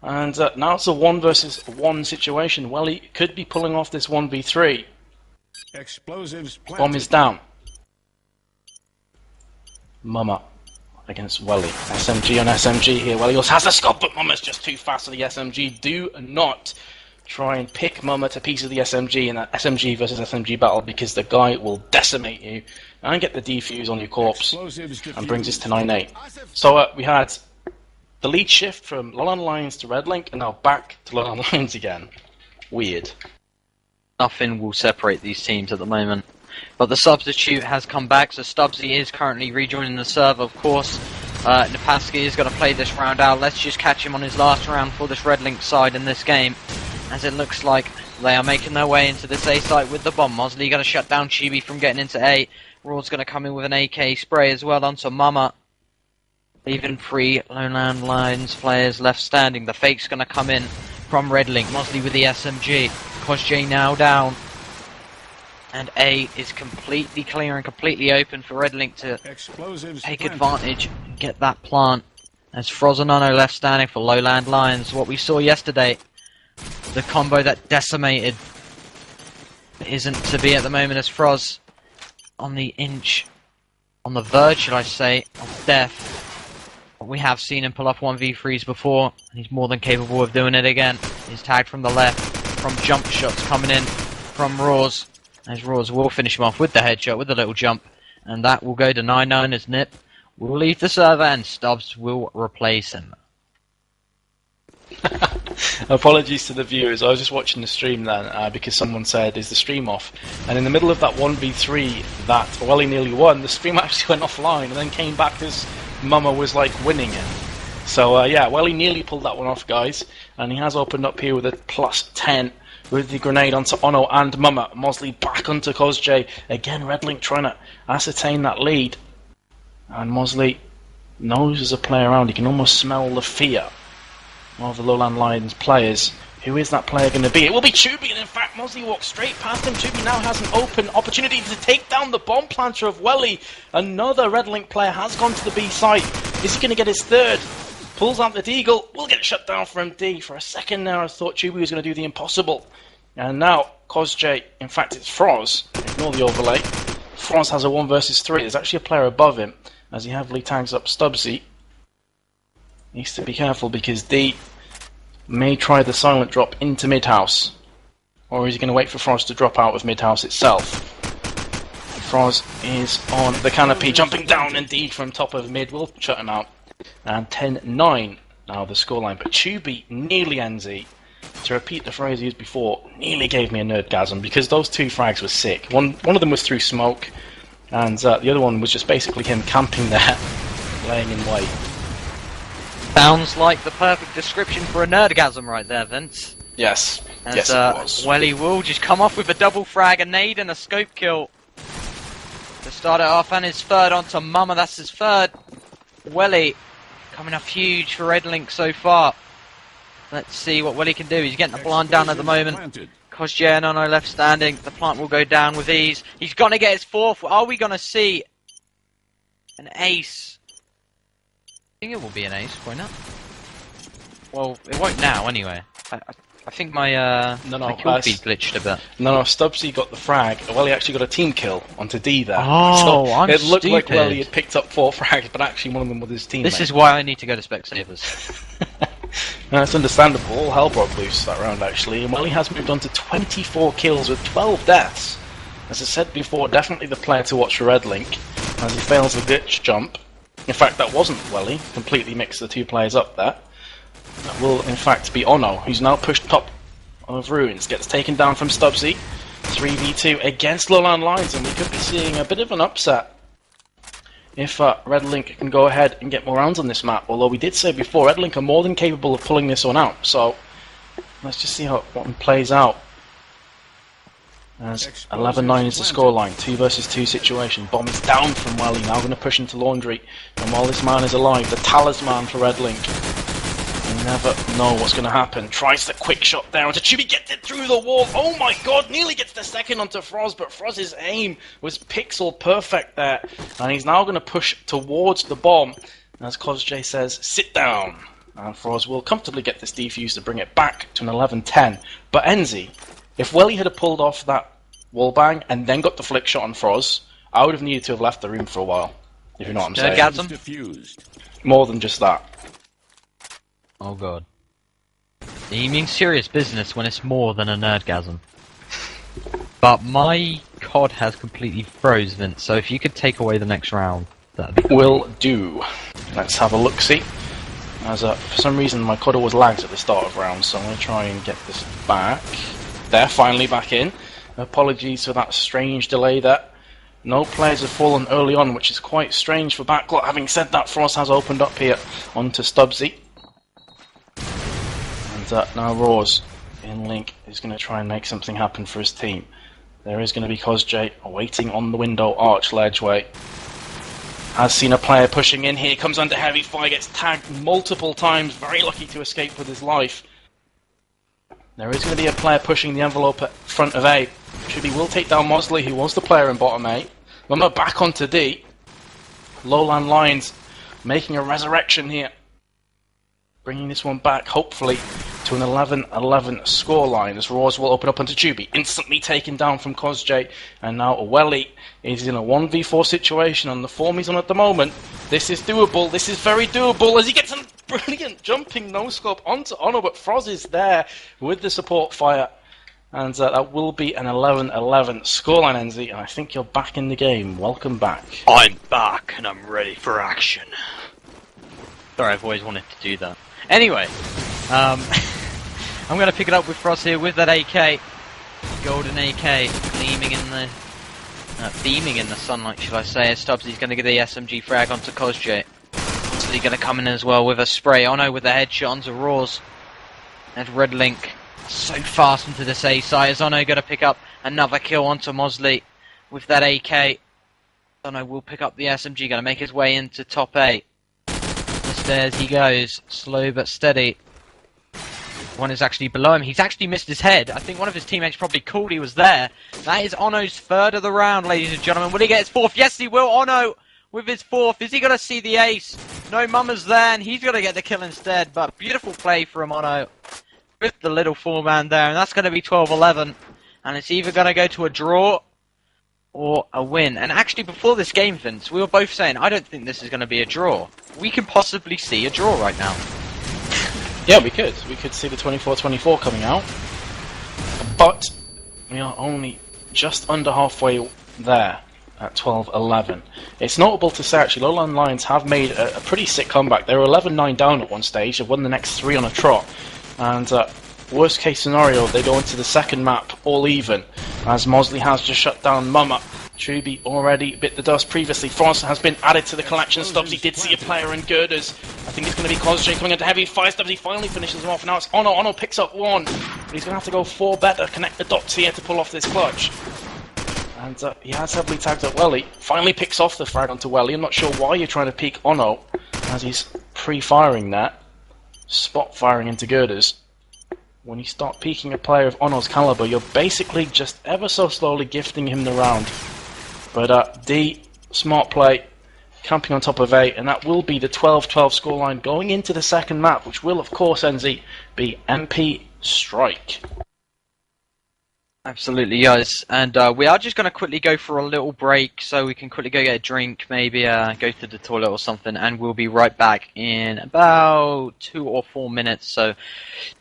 And now it's a 1 versus 1 situation. Well, he could be pulling off this 1v3. Explosives planted. Bomb is down. Mama against Welly. SMG on SMG here. Welly also has the scope, but Mama's just too fast for the SMG. Do not try and pick Mama to pieces of the SMG in that SMG versus SMG battle, because the guy will decimate you and get the defuse on your corpse and brings us to 9-8. So we had the lead shift from LowLandLions to Redlink, and now back to LowLandLions again. Weird. Nothing will separate these teams at the moment. But the substitute has come back, so Stubbsy is currently rejoining the server, of course. Napaski is going to play this round out. Let's just catch him on his last round for this Redlink side in this game, as it looks like they are making their way into this A site with the bomb. Mosley going to shut down Chibi from getting into A. Raw's going to come in with an AK spray as well onto Mama. Leaving 3 LowLandLions players left standing. The fake's going to come in from Redlink. Mosley with the SMG. CosJ now down. And A is completely clear and completely open for Redlink to take advantage and get that plant. As Frozenono left standing for LowLandLions. What we saw yesterday, the combo that decimated, isn't to be at the moment, as Froz on the inch, on the verge, should I say, of death. We have seen him pull off 1v3s before, and he's more than capable of doing it again. He's tagged from the left, from jump shots coming in from Raw's, as Raw's will finish him off with the headshot, with the little jump, and that will go to 9-9 as Nip will leave the server and Stubbs will replace him. Apologies to the viewers, I was just watching the stream then because someone said, is the stream off? And in the middle of that 1v3 that Welly nearly won, the stream actually went offline and then came back as Mama was like winning it. So yeah, Welly nearly pulled that one off, guys, and he has opened up here with a +10 with the grenade onto Ono and Mama. Mosley back onto CosJ. Again, Redlink trying to ascertain that lead. And Mosley knows there's a player around. He can almost smell the fear of the LowLandLions players. Who is that player going to be? It will be Chuby, and in fact Mosley walks straight past him. Chuby now has an open opportunity to take down the bomb planter of Welly. Another Redlink player has gone to the B site. Is he going to get his third? Pulls out the deagle, will get shut down from D. For a second now I thought Chuby was going to do the impossible And now, CosJ, in fact it's Froz, ignore the overlay. Froz has a 1 versus 3. There's actually a player above him as he heavily tags up Stubbsy. Needs to be careful because D may try the silent drop into mid-house. Or is he going to wait for Froz to drop out of mid-house itself? Froz is on the canopy, jumping down, and D from top of mid will shut him out. And 10-9 now the scoreline. But Tubi nearly NZ. To repeat the phrase used before, nearly gave me a nerdgasm because those 2 frags were sick. One of them was through smoke, and the other one was just basically him camping there, laying in wait. Sounds like the perfect description for a nerdgasm right there, Vince. Yes, As, yes it was. Welly will just come off with a double frag, a nade and a scope kill to start it off, and his third onto Mama. That's his third. Welly coming off huge for Redlink so far. Let's see what Welly can do. He's getting the plant down at the moment. CosJ and Ono left standing. The plant will go down with ease. He's going to get his 4th. Are we going to see an ace? I think it will be an ace, why not? Well, it won't now anyway. I think my kill feed glitched a bit. No, Stubbsy got the frag. Welly actually got a team kill onto D there. Oh, so it looked like Welly had picked up 4 frags, but actually one of them was his teammate. This is why I need to go to Specsavers. No, it's understandable. All hell broke loose that round actually, and Welly has moved on to 24 kills with 12 deaths. As I said before, definitely the player to watch for Redlink, as he fails the glitch jump. In fact, that wasn't Welly, completely mixed the 2 players up there. That will in fact be Ono, who's now pushed top of Ruins, gets taken down from Stubbsy. 3v2 against LowLandLions, and we could be seeing a bit of an upset if Redlink can go ahead and get more rounds on this map. Although we did say before, Redlink are more than capable of pulling this one out. So let's just see how one plays out. As 11-9 is the scoreline, 2 versus 2 situation. Bomb is down from Welly, now going to push into Laundry. And while this man is alive, the talisman for Redlink. You never know what's going to happen. Tries the quick shot there onto Tubi, gets it through the wall. Oh my god, nearly gets the second onto Froz, but Froz's aim was pixel perfect there. And he's now going to push towards the bomb. As CosJ says, sit down. And Froz will comfortably get this defuse to bring it back to an 11-10. But Enzi, if Welly had pulled off that wallbang and then got the flick shot on Froz, I would have needed to have left the room for a while. If you know what I'm saying. Nerdgasm? More than just that. Oh god. You mean serious business when it's more than a nerdgasm. But my COD has completely froze, Vince, so if you could take away the next round, that'd be cool. Will do. Let's have a look-see. As for some reason my COD always lags at the start of rounds, so I'm going to try and get this back. There, finally back in. Apologies for that strange delay there. No players have fallen early on, which is quite strange for Backlot. Having said that, Frost has opened up here onto Stubbsy. And now Roars in Link is going to try and make something happen for his team. There is going to be CosJ waiting on the window arch ledgeway. Has seen a player pushing in here, comes under heavy fire, gets tagged multiple times, very lucky to escape with his life. There is going to be a player pushing the envelope at front of A. Chibi will take down Mosley, who was the player in bottom A. Remember, back onto D. LowLandLions making a resurrection here. Bringing this one back, hopefully, to an 11-11 scoreline as Roars will open up onto Tubi. Instantly taken down from CosJ. And now Welly is in a 1v4 situation on the form he's on at the moment. This is doable. This is very doable as he gets a brilliant jumping no-scope onto Ono, but Froz is there with the support fire. And that will be an 11-11 scoreline, Enzi. And I think you're back in the game. Welcome back. I'm back and I'm ready for action. Sorry, I've always wanted to do that. Anyway, I'm going to pick it up with Frost here with that AK. Golden AK gleaming in the... beaming in the sunlight, should I say. Stubbsy's going to get the SMG frag onto CosJ. So he's going to come in as well with a spray. Ono with the headshot onto Roars. And Redlink so fast into this A side. Is Ono going to pick up another kill onto Mosley with that AK? Ono will pick up the SMG, going to make his way into top A. Stairs he goes, slow but steady. One is actually below him. He's actually missed his head. I think one of his teammates probably called he was there. That is Ono's third of the round, ladies and gentlemen. Will he get his fourth? Yes, he will. Ono with his fourth. Is he going to see the ace? No, Mama's there, and he's going to get the kill instead. But beautiful play from Ono. with the little 4-man there, and that's going to be 12-11. And it's either going to go to a draw or a win. And actually, before this game, Vince, we were both saying, I don't think this is going to be a draw. We can possibly see a draw right now. Yeah, we could. We could see the 24-24 coming out. But we are only just under halfway there at 12-11. It's notable to say, actually, LowLandLions have made a pretty sick comeback. They were 11-9 down at one stage. They've won the next 3 on a trot. And worst case scenario, they go into the second map all even, as Mosley has just shut down Mama. Truby already bit the dust previously. Frost has been added to the collection. Stubbsy did see a player in girders. I think it's going to be kaostv coming into heavy fire. Stubbsy finally finishes him off. Now it's Ono. Ono picks up 1. But he's going to have to go 4 better. Connect the dots here to pull off this clutch. And he has heavily tagged up Welly. Finally picks off the frag onto Welly. I'm not sure why you're trying to peek Ono, as he's pre-firing that. Spot firing into girders. When you start peeking a player of Ono's caliber, you're basically just ever so slowly gifting him the round. But D, smart play, camping on top of A, and that will be the 12-12 scoreline going into the second map, which will, of course, NZ, be MP Strike. Absolutely, guys. And we are just going to quickly go for a little break, so we can quickly go get a drink, maybe go to the toilet or something, and we'll be right back in about 2 or 4 minutes, so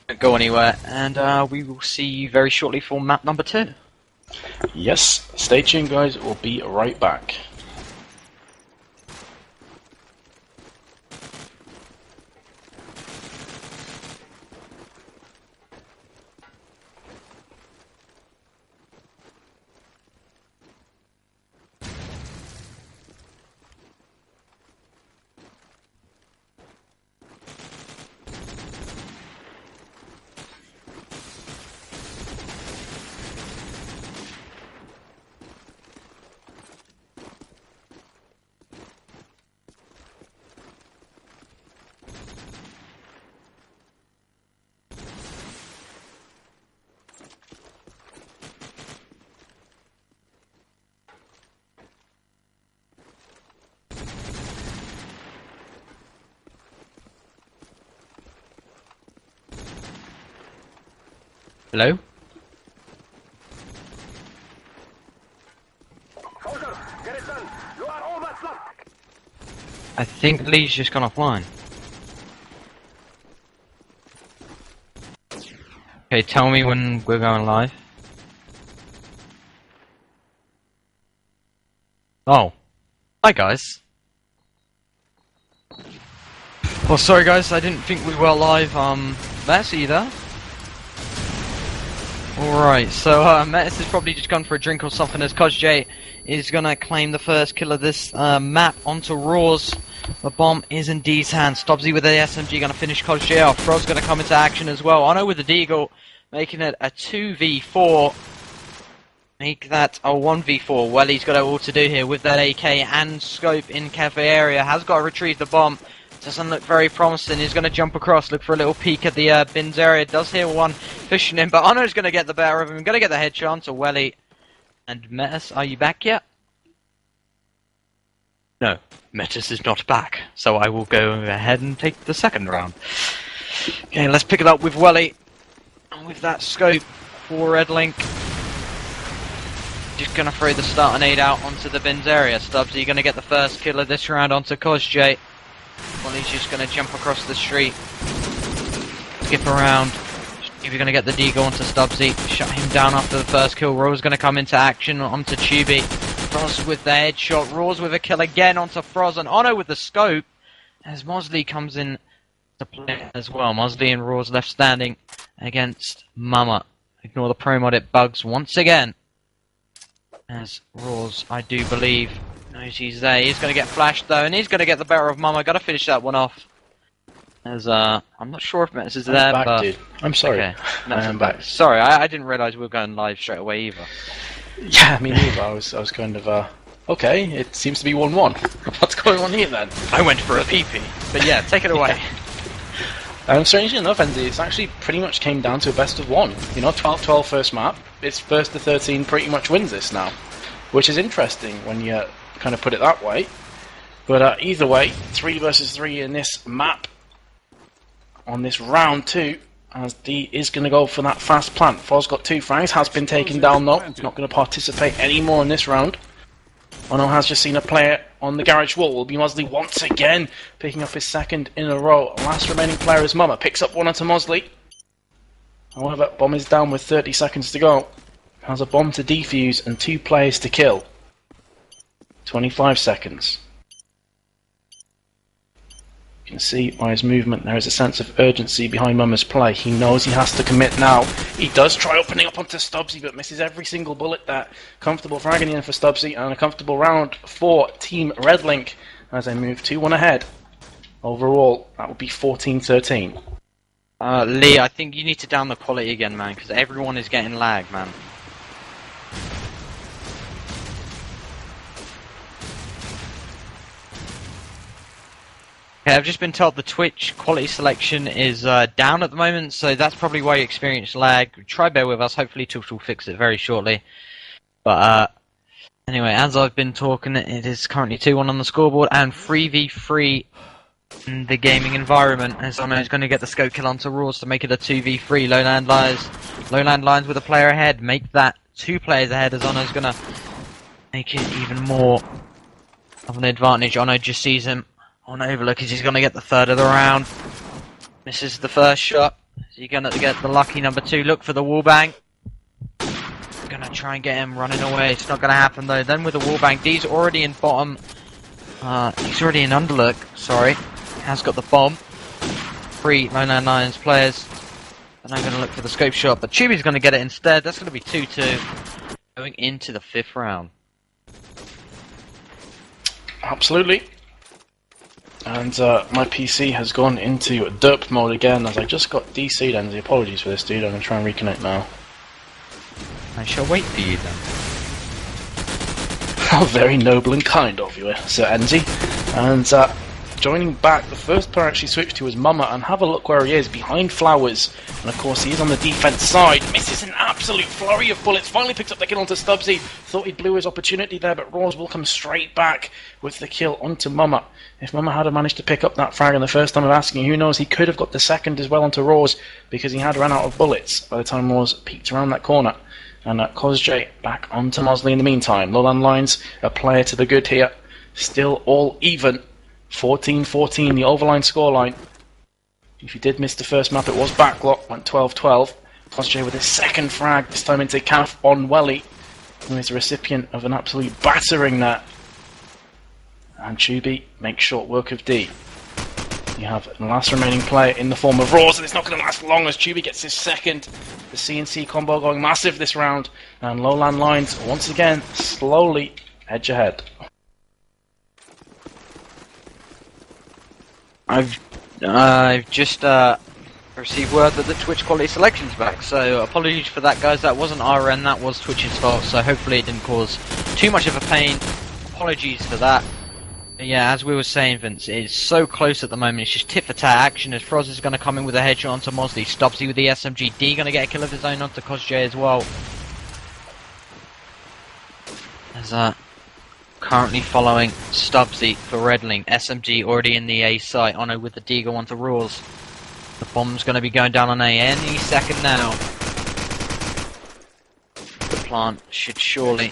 don't go anywhere, and we will see you very shortly for map number 2. Yes, stay tuned, guys. We'll be right back. Hello? Get it done. You are all that's left. I think Lee's just gone offline. Okay, tell me when we're going live. Oh. Hi, guys. Well, sorry, guys, I didn't think we were live. Matt, are you there? Alright, so Metis has probably just gone for a drink or something, as kaostv is gonna claim the first kill of this map onto Raw's. The bomb is in D's hands. Stubbsy with the SMG gonna finish kaostv off. Frog's gonna come into action as well. Ono with the Deagle, making it a 2v4. Make that a 1v4. Well, he's got all to do here with that AK and scope in cafe area. Has got to retrieve the bomb. Doesn't look very promising. He's going to jump across, look for a little peek at the bins area. Does hear one fishing in, but Ono's going to get the better of him. Going to get the headshot onto Welly. And Metis, are you back yet? No, Metis is not back. So I will go ahead and take the second round. Okay, let's pick it up with Welly. And with that scope for Redlink. Just going to throw the start nade out onto the bins area. Stubbs, are you going to get the first kill of this round onto kaostv? Well, he's just going to jump across the street, skip around. If you're going to get the Deagle onto Stubbsy, shut him down after the first kill. Raw's going to come into action onto Tubi. Froz with the headshot. Raw's with a kill again onto Froz, and Ono with the scope as Mosley comes in to play as well. Mosley and Raw's left standing against Mama. Ignore the pro mod, it bugs once again. As Raw's, I do believe, knows he's there. He's going to get flashed though, and he's going to get the better of Mama. Got to finish that one off. As I'm not sure if Metis is there, back, but dude. I'm sorry. Okay. I am back. Sorry, I didn't realise we were going live straight away either. Yeah, me neither. I was kind of okay. It seems to be 1-1. What's going on here then? I went for a PP, but yeah, take it away. Strangely enough, Enzy, it's actually pretty much came down to a best of 1. You know, 12-12 first map. It's first to 13 pretty much wins this now, which is interesting when you kind of put it that way. But either way, 3 versus 3 in this map on this round 2, as D is going to go for that fast plant. Foz got 2 frags, has been taken down though. Not going to participate anymore in this round. Ono has just seen a player on the garage wall. Will be Mosley once again, picking up his 2nd in a row. Last remaining player is Mama. Picks up one onto Mosley. However, bomb is down with 30 seconds to go. Has a bomb to defuse and 2 players to kill. 25 seconds. You can see by his movement there is a sense of urgency behind Mama's play. He knows he has to commit now. He does try opening up onto Stubbsy, but misses every single bullet there. Comfortable fragging in for Stubbsy, and a comfortable round for Team Redlink as they move 2-1 ahead. Overall, that would be 14-13. Lee, I think you need to down the quality again, man, because everyone is getting lag, man. Okay, I've just been told the Twitch quality selection is down at the moment, so that's probably why you experience lag. Try bear with us, hopefully Twitch will fix it very shortly. But anyway, as I've been talking, it is currently 2-1 on the scoreboard and 3v3 in the gaming environment, as Ono is going to get the scope kill onto Raws to make it a 2v3. LowLandLions with a player ahead, make that 2 players ahead, as Ono's going to make it even more of an advantage. Ono just sees him on overlook, he's going to get the 3rd of the round. Misses the 1st shot. Is he going to get the lucky number 2? Look for the wallbang. Going to try and get him running away. It's not going to happen though. Then with the wallbang, D's already in bottom. He's already in underlook. Sorry, he has got the bomb. 3 LowLandLions players. And I'm going to look for the scope shot, but Tubi's going to get it instead. That's going to be 2-2 going into the 5th round. Absolutely. And my PC has gone into derp mode again as I just got DC'd, and the apologies for this, dude. I'm going to try and reconnect now. I shall wait for you then. How very noble and kind of you, Sir Enzi. And joining back, the first player actually switched to his Mama, and have a look where he is, behind Flowers. And of course he is on the defense side, misses an absolute flurry of bullets, finally picks up the kill onto Stubbsy. Thought he blew his opportunity there, but Raws will come straight back with the kill onto Mama. If Mama had managed to pick up that frag on the first time of asking, who knows, he could have got the 2nd as well onto Raws, because he had run out of bullets by the time Raws peeked around that corner. And Kozj back onto Mosley in the meantime. LowLandLions, a player to the good here, still all even. 14-14, the overline scoreline. If you did miss the first map, it was backlock, went 12-12. Kozj with his 2nd frag, this time into Calf on Welly, who is the recipient of an absolute battering there. And Tubi makes short work of D. You have the last remaining player in the form of Raws, and it's not going to last long as Tubi gets his 2nd. The CNC combo going massive this round, and LowLandLions once again slowly edge ahead. I've just received word that the Twitch quality selection's back, so apologies for that, guys. That wasn't RN, that was Twitch's fault, so hopefully it didn't cause too much of a pain. Apologies for that. But yeah, as we were saying, Vince, it's so close at the moment. It's just tit for tat action as Froz is going to come in with a headshot onto Mosley. Stubbsy with the SMG. D going to get a kill of his own onto Kozj as well. As currently following Stubbsy for Redlink. SMG already in the A site. Ono with the Deagle onto Raws. The bomb's going to be going down on A any second now. The plant should surely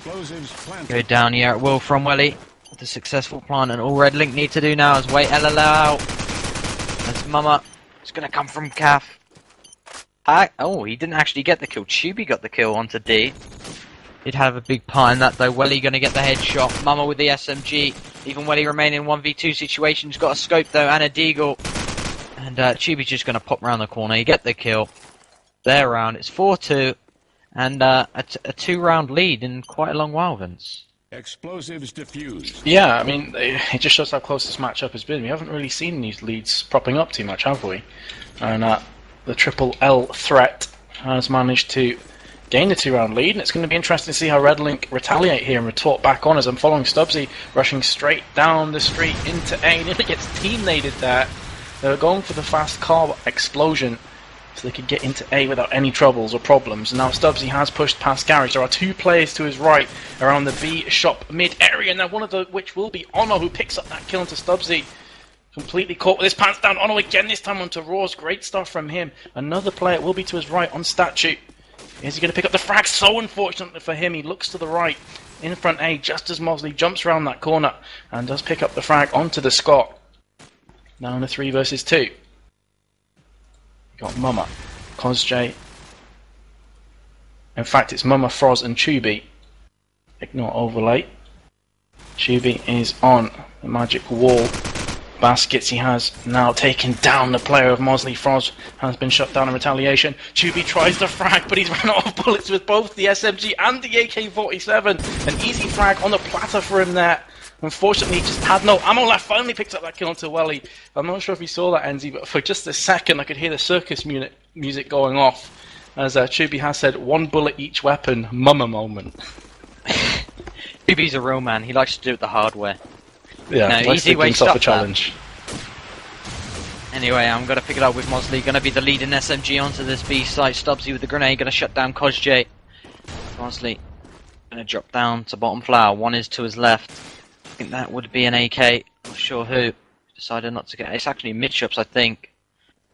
go down here at will from Welly. The successful plant, and all Redlink need to do now is wait LL out. As Mama is going to come from Calf. Oh, he didn't actually get the kill. Tubi got the kill onto D. He'd have a big part in that though. Welly going to get the headshot. Mama with the SMG. Even Welly remaining in 1v2 situation. He's got a scope though and a deagle. And Tubi's just going to pop round the corner. You get the kill. Their round. It's 4-2. And a 2-round lead in quite a long while, Vince. Explosives diffused. Yeah, I mean, it just shows how close this matchup has been. We haven't really seen these leads propping up too much, have we? And the Triple L threat has managed to gain the 2-round lead, and it's going to be interesting to see how Redlink retaliate here and retort back on as I'm following Stubbsy, rushing straight down the street into A. Nearly gets team-naded there. They're going for the fast car explosion so they could get into A without any troubles or problems. And now Stubbsy has pushed past Garage. There are 2 players to his right around the B shop mid area, now one of which will be Ono, who picks up that kill into Stubbsy. Completely caught with his pants down. Oh no, again, this time onto Roars. Great stuff from him. Another player will be to his right on statue. Is he going to pick up the frag? So unfortunately for him, he looks to the right in front A just as Mosley jumps around that corner and does pick up the frag onto the Scott. Now in a 3 versus 2. Got Mama, CosJ. In fact, it's Mama, Froz, and Chubi. Ignore overlay. Chubi is on the magic wall. Baskets, he has now taken down the player of Mosley. Froz has been shut down in retaliation. Chubi tries the frag, but he's run out of bullets with both the SMG and the AK-47. An easy frag on the platter for him there. Unfortunately, he just had no ammo left. Finally picked up that kill onto Welly. I'm not sure if you saw that, Enzi, but for just a second I could hear the circus music going off. As Chubi has said, 1 bullet each weapon, mama moment. Chubi's a real man. He likes to do it the hard way. Yeah, no, easy way to stop a challenge. That. Anyway, I'm going to pick it up with Mosley. Going to be the leading SMG onto this B site. Stubbsy with the grenade. Going to shut down CosJ. Mosley going to drop down to bottom flower. One is to his left. I think that would be an AK. Not sure who. Decided not to get. It's actually Midships, I think.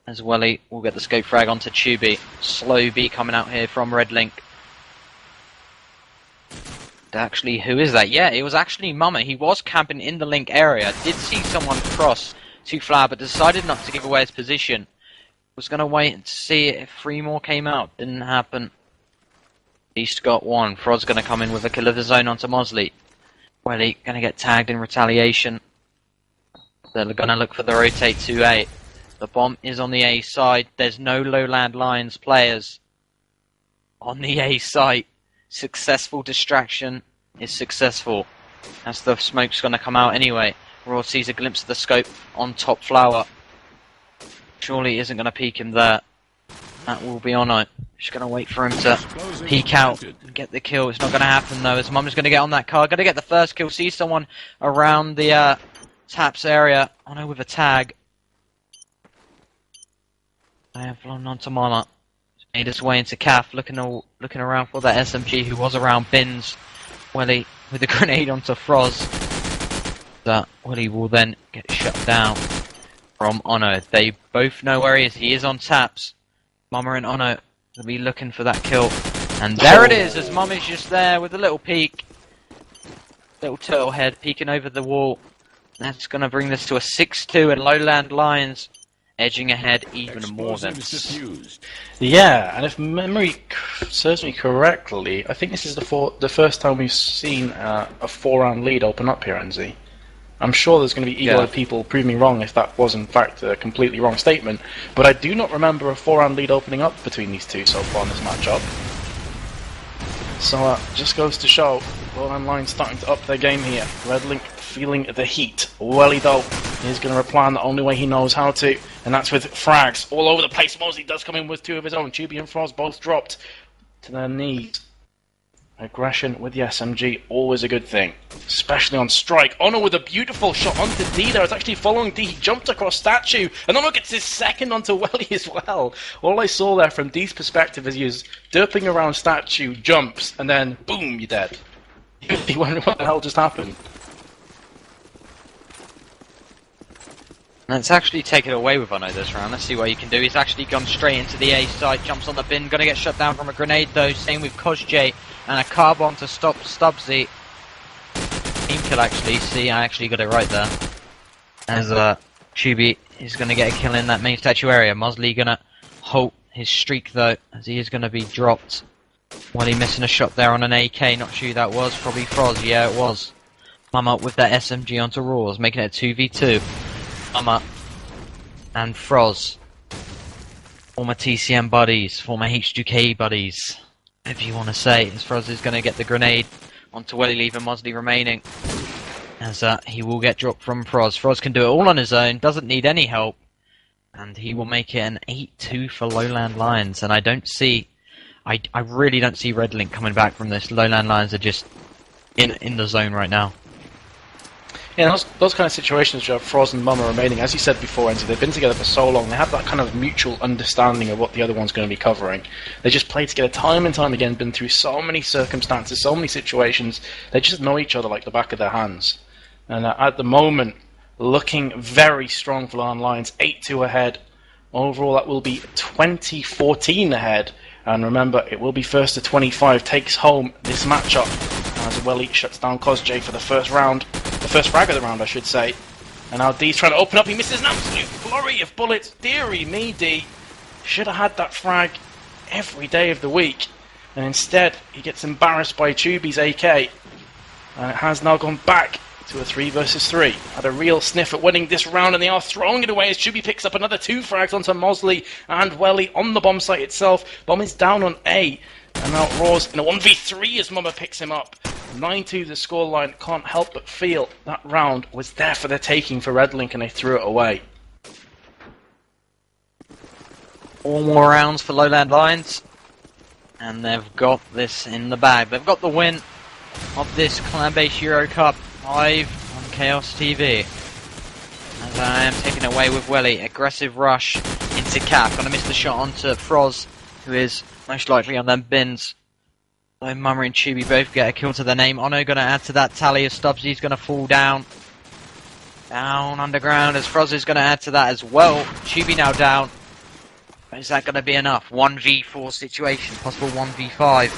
As Welly will get the scope frag onto Chubi. Slow B coming out here from Redlink. Actually, who is that? Yeah, it was actually Mama. He was camping in the link area. Did see someone cross to flower, but decided not to give away his position. Was going to wait and see if 3 more came out. Didn't happen. East got 1. Froz going to come in with a kill of his own onto Mosley. Welly going to get tagged in retaliation. They're going to look for the rotate to A. The bomb is on the A side. There's no LowLandLions players on the A site. Successful distraction is successful. As the smoke's going to come out anyway. Raw sees a glimpse of the scope on top flower. Surely he isn't going to peek him there. That will be on it. Just going to wait for him to peek out and get the kill. It's not going to happen though, as Mum's going to get on that car. Going to get the first kill. See someone around the taps area. Oh no, with a tag. I have flown onto Mama. Made his way into Calf, looking around for that SMG who was around bins. Welly with a grenade onto Froz. That Welly will then get shut down from Ono. They both know where he is. He is on taps. Mama and Ono will be looking for that kill. And there it is, as Mum is just there with a little peek. Little turtle head peeking over the wall. That's going to bring this to a 6-2 and LowLandLions edging ahead even more than... Yeah, and if memory serves me correctly, I think this is the first time we've seen a 4-round lead open up here, NZ. I'm sure there's going to be eagle-eyed people prove me wrong if that was in fact a completely wrong statement, but I do not remember a 4-round lead opening up between these two so far in this matchup. So just goes to show, LowLandLions starting to up their game here. Redlink feeling the heat. Welly though is going to reply in the only way he knows how to, and that's with frags all over the place. Mosley does come in with 2 of his own. Chubi and Frost both dropped to their knees. Aggression with the SMG, always a good thing, especially on strike. Ono with a beautiful shot onto D there. It's actually following D. He jumped across statue, and Ono gets his second onto Welly as well. All I saw there from D's perspective is he was derping around statue, jumps, and then boom, you're dead. You wonder what the hell just happened. Let's actually take it away with Ono this round. Let's see what he can do. He's actually gone straight into the A side, jumps on the bin, gonna get shut down from a grenade though. Same with CosJ, and a car bomb to stop Stubbsy. Team kill actually. See, I actually got it right there. As Chubi is gonna get a kill in that main statue area. Mosley gonna halt his streak though, as he is gonna be dropped. Welly missing a shot there on an AK. Not sure who that was. Probably Froz. Yeah, it was. Mama with that SMG onto Roars, making it a 2v2. Mama and Froz, former TCM buddies, former H2K buddies, if you want to say, as Froz is going to get the grenade onto Welly, leaving Mosley remaining, as he will get dropped from Froz. Froz can do it all on his own, doesn't need any help, and he will make it an 8-2 for LowLandLions, and I really don't see Redlink coming back from this. LowLandLions are just in the zone right now. Yeah, those kind of situations where Froz and Mum are remaining, as you said before, Enzi, they've been together for so long, they have that kind of mutual understanding of what the other one's going to be covering. They just play together time and time again, been through so many circumstances, so many situations, they just know each other like the back of their hands. And at the moment, looking very strong for LowLandLions. 8-2 ahead. Overall, that will be 20-14 ahead. And remember, it will be first to 25 takes home this matchup as Welly shuts down kaostv for the first round. The first frag of the round, I should say. And now D's trying to open up. He misses an absolute flurry of bullets. Deary me, D. Should have had that frag every day of the week. And instead, he gets embarrassed by Tubi's AK. And it has now gone back to a 3 versus 3. Had a real sniff at winning this round, and they are throwing it away as Tubi picks up another 2 frags onto Mosley and Welly on the bomb site itself. Bomb is down on A. And now Roars in a 1v3 as Mumma picks him up. 9-2 the scoreline. Can't help but feel that round was there for the taking for Redlink, and they threw it away. 4 more rounds for LowLandLions, and they've got this in the bag. They've got the win of this ClanBase EuroCup live on kaostv. As I am taking away with Welly. Aggressive rush into Cap. Gonna miss the shot onto Froz, who is most likely on them bins. So Mumma and Tubi both get a kill to their name. Ono gonna add to that tally as Stubbsy's gonna fall down. Down underground as Froz is gonna add to that as well. Tubi now down. Is that gonna be enough? 1v4 situation, possible 1v5.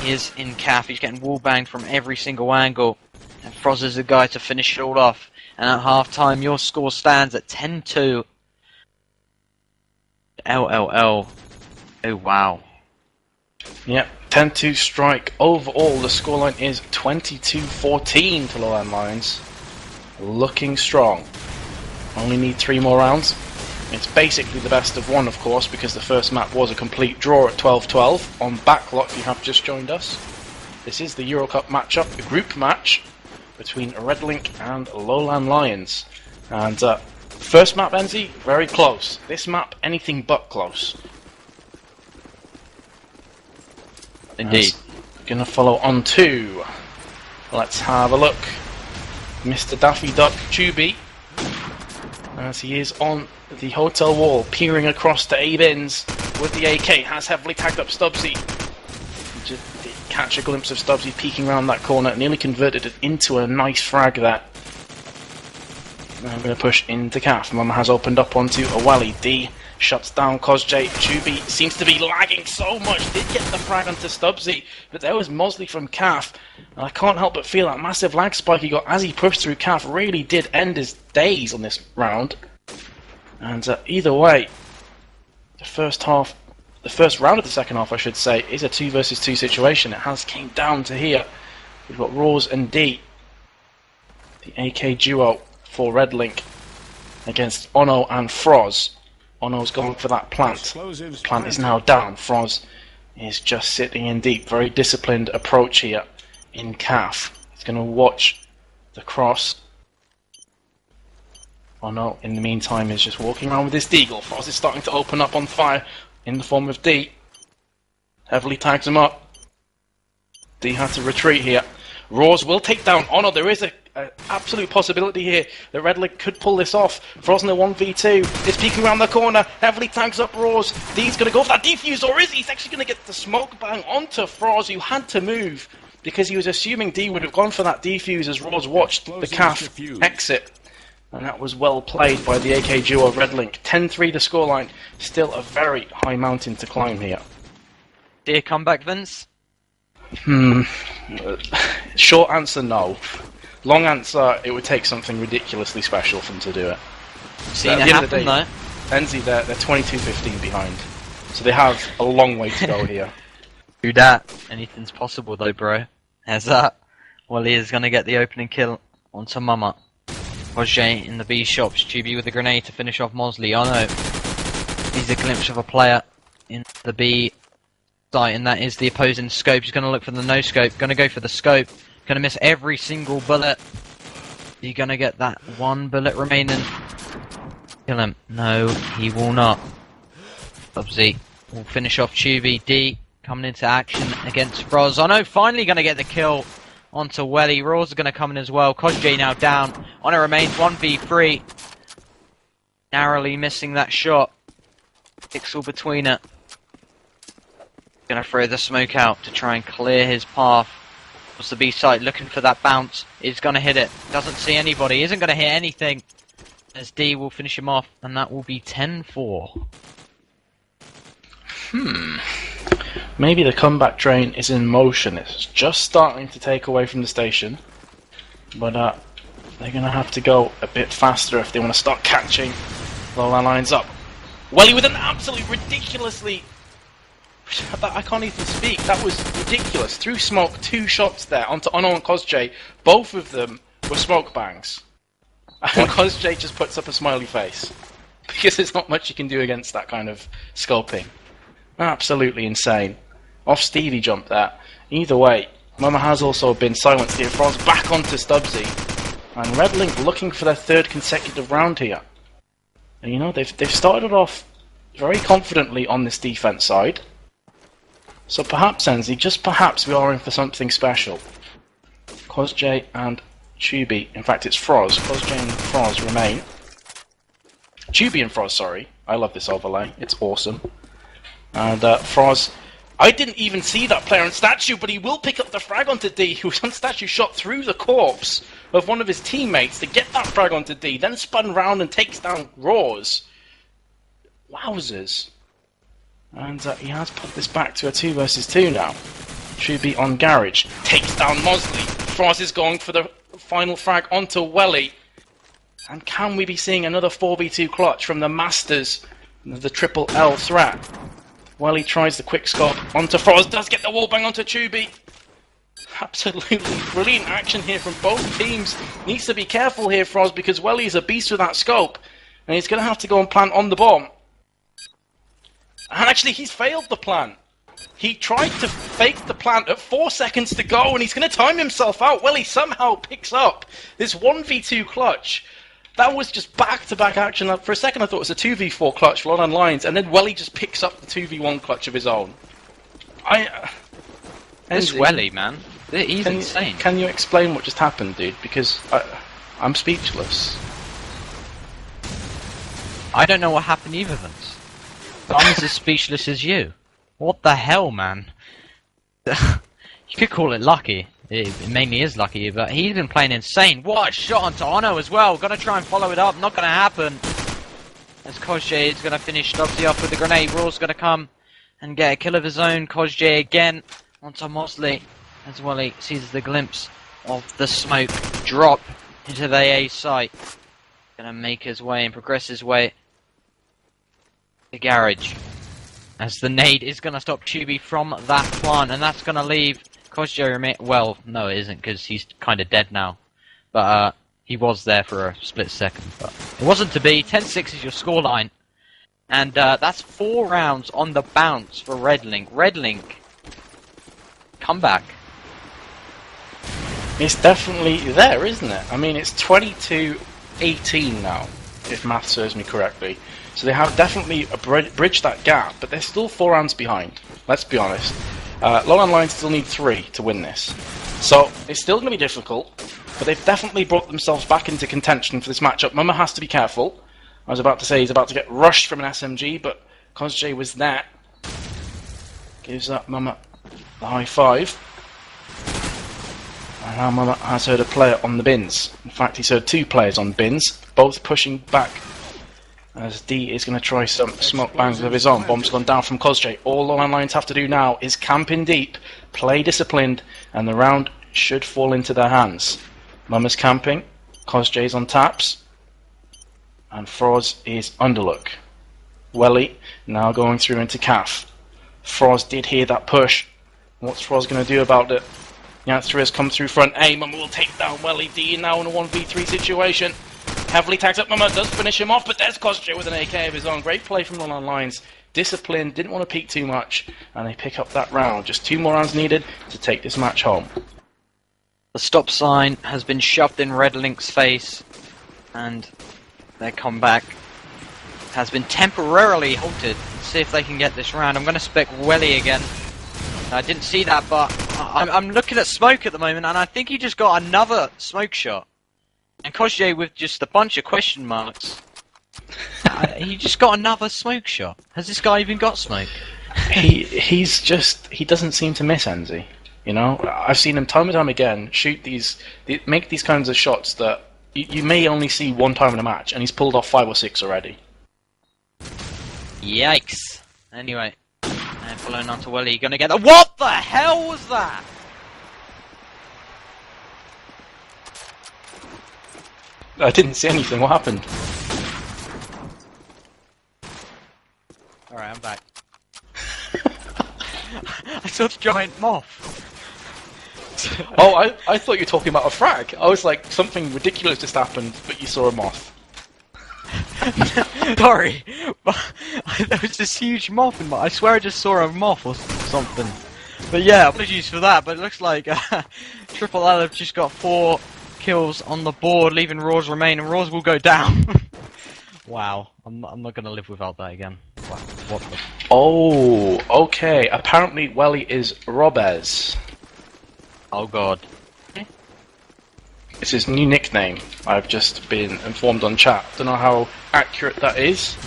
He is in Calf. He's getting wallbanged from every single angle. And Froz is the guy to finish it all off. And at half time, your score stands at 10-2. LLL. Oh, wow. Yep, 10-2 strike. Overall, the scoreline is 22-14 to LowLandLions. Looking strong. Only need 3 more rounds. It's basically the best of 1, of course, because the first map was a complete draw at 12-12. On Backlot, if you have just joined us, this is the EuroCup matchup, a group match between Redlink and LowLandLions. And first map, Enzi, very close. This map, anything but close. Indeed. Gonna follow on to. Let's have a look. Mr. Daffy Duck Tubi, as he is on the hotel wall, peering across to A-bins with the AK, has heavily tagged up Stubbsy. Just catch a glimpse of Stubbsy peeking around that corner, nearly converted it into a nice frag there. Now I'm going to push into Calf. Mumma has opened up onto a Welly. D shuts down kaostv. Tubi seems to be lagging so much. Did get the frag onto Stubbsy, but there was Mosley from Calf. And I can't help but feel that massive lag spike he got as he pushed through Calf really did end his days on this round. And either way, the first round of the second half, I should say, is a 2 versus 2 situation. It has came down to here. We've got Roars and D, the AK duo for Redlink, against Ono and Froz. Ono's going for that plant. Plant is now down. Froz is just sitting in deep. Very disciplined approach here in Calf. He's going to watch the cross. Ono, in the meantime, is just walking around with his deagle. Froz is starting to open up on fire in the form of D. Heavily tags him up. D had to retreat here. Roars will take down Ono. There is an absolute possibility here that Redlink could pull this off. Froz in the 1v2 is peeking around the corner. Heavily tags up Roars. D's going to go for that defuse, or is he? He's actually going to get the smoke bang onto Froz, who had to move because he was assuming D would have gone for that defuse as Roars watched the Calf exit. And that was well played by the AK duo of Redlink. 10-3 the scoreline. Still a very high mountain to climb here. Dear comeback, Vince? Short answer, no. Long answer, it would take something ridiculously special for them to do it. Seen it happen, though. Enzi, they're 22-15 behind. So they have a long way to go here. Do that. Anything's possible, though, bro. How's that? Well, he is going to get the opening kill onto Mumma. kaostv in the B shops. Tubi with a grenade to finish off Mosley. Oh no. He's a glimpse of a player in the B site, and that is the opposing scope. He's going to look for the no scope. Going to go for the scope. Going to miss every single bullet. He's going to get that one bullet remaining. Kill him. No, he will not. Stubbsy will finish off Tubi. D coming into action against Froz. Oh no, finally going to get the kill onto Welly. Roars are going to come in as well. kaostv now down. Ono remains 1v3. Narrowly missing that shot. Pixel between it. Going to throw the smoke out to try and clear his path. What's the B site looking for that bounce? Is going to hit it. Doesn't see anybody. Isn't going to hit anything. As D will finish him off, and that will be 10-4. Maybe the comeback train is in motion. It's just starting to take away from the station. But they're going to have to go a bit faster if they want to start catching LowLandLions up. Welly with an absolutely ridiculously... I can't even speak. That was ridiculous. Through smoke, 2 shots there onto Ono and Kaostv. Both of them were smoke bangs. And Kaostv just puts up a smiley face. Because there's not much you can do against that kind of scoping. Absolutely insane. Off Stevie jumped there. Either way, Mama has also been silenced here. Froz back onto Stubbsy. And Redlink looking for their 3rd consecutive round here. And you know, they've started off very confidently on this defense side. So perhaps, Enzi, just perhaps we are in for something special. Kaostv and Tubi, in fact it's Froz. Kaostv and Froz remain. Tubi and Froz, sorry. I love this overlay. It's awesome. And Froz, I didn't even see that player on statue, but he will pick up the frag onto D, who was on statue, shot through the corpse of one of his teammates to get that frag onto D, then spun round and takes down Roars. Wowzers. And he has put this back to a 2 versus 2 now. Tubi on Garage. Takes down Mosley. Froz is going for the final frag onto Welly. And can we be seeing another 4v2 clutch from the masters of the triple L threat? Welly tries the quick scope onto Froz. Does get the wallbang onto Tubi. Absolutely brilliant action here from both teams. Needs to be careful here, Froz, because Welly is a beast with that scope. And he's going to have to go and plant on the bomb. And actually, he's failed the plant. He tried to fake the plant at 4 seconds to go, and he's going to time himself out. Well, he somehow picks up this 1v2 clutch. That was just back-to-back action. For a second, I thought it was a 2v4 clutch for LowLandLions, and then Welly just picks up the 2v1 clutch of his own. This Welly, man. He's insane. Can you explain what just happened, dude? Because I'm speechless. I don't know what happened either, Vince. I'm as speechless as you. What the hell, man? You could call it lucky. It mainly is lucky, but he's been playing insane. What a shot onto Ono as well. Gonna try and follow it up. Not gonna happen. As Kaostv is gonna finish Stubbsy off with the grenade. Raw's gonna come and get a kill of his own. Kaostv again onto Mosley. As well, he sees the glimpse of the smoke drop into the A site. Gonna make his way and progress his way. The Garage. As the nade is going to stop Tubi from that plant, and that's going to leave Kaostv. Well, no it isn't, because he's kind of dead now. But he was there for a split second. But it wasn't to be. 10-6 is your scoreline. And that's 4 rounds on the bounce for Redlink. Redlink, come back. It's definitely there, isn't it? I mean, it's 22-18 now, if math serves me correctly. So they have definitely bridged that gap, but they're still 4 rounds behind. Let's be honest. LowLandLions still need 3 to win this. So it's still going to be difficult, but they've definitely brought themselves back into contention for this matchup. Mama has to be careful. I was about to say he's about to get rushed from an SMG, but Kaostv was there. Gives up Mama the high 5. And now Mama has heard a player on the bins. In fact, he's heard 2 players on bins, both pushing back. As D is going to try some smoke bangs of his own. Bomb's gone down from Kaostv. All LowLandLions have to do now is camp in deep, play disciplined, and the round should fall into their hands. Mama's camping, Kaostv's on taps, and Froz is underlook. Welly now going through into Calf. Froz did hear that push. What's Froz going to do about it? The answer is come through front A. Mama will take down Welly. D now in a 1v3 situation. Heavily tags up Mama, does finish him off, but there's Kaostv with an AK of his own. Great play from LowLandLions. Disciplined, didn't want to peek too much, and they pick up that round. Just 2 more rounds needed to take this match home. The stop sign has been shoved in Redlink's face, and their comeback has been temporarily halted. Let's see if they can get this round. I'm going to spec Welly again. I didn't see that, but I'm looking at smoke at the moment, and I think he just got another smoke shot. And Kaostv with just a bunch of question marks. He just got another smoke shot. Has this guy even got smoke? He doesn't seem to miss, Enzi. You know, I've seen him time and time again make these kinds of shots that you may only see one time in a match, and he's pulled off 5 or 6 already. Yikes. Anyway, and following on to Willie, gonna get the— What the hell was that? I didn't see anything. What happened? Alright, I'm back. I saw the giant moth. Oh, I thought you were talking about a frag. I was like, something ridiculous just happened, but you saw a moth. Sorry, but there was this huge moth in my— I swear I just saw a moth or something. But yeah, apologies for that, but it looks like Triple L have just got 4 kills on the board, leaving Raws remain, and Raws will go down. Wow, I'm not gonna live without that again. Wow, what the— Oh, okay. Apparently, Welly is Robez. Oh god. It's his new nickname. I've just been informed on chat. Don't know how accurate that is.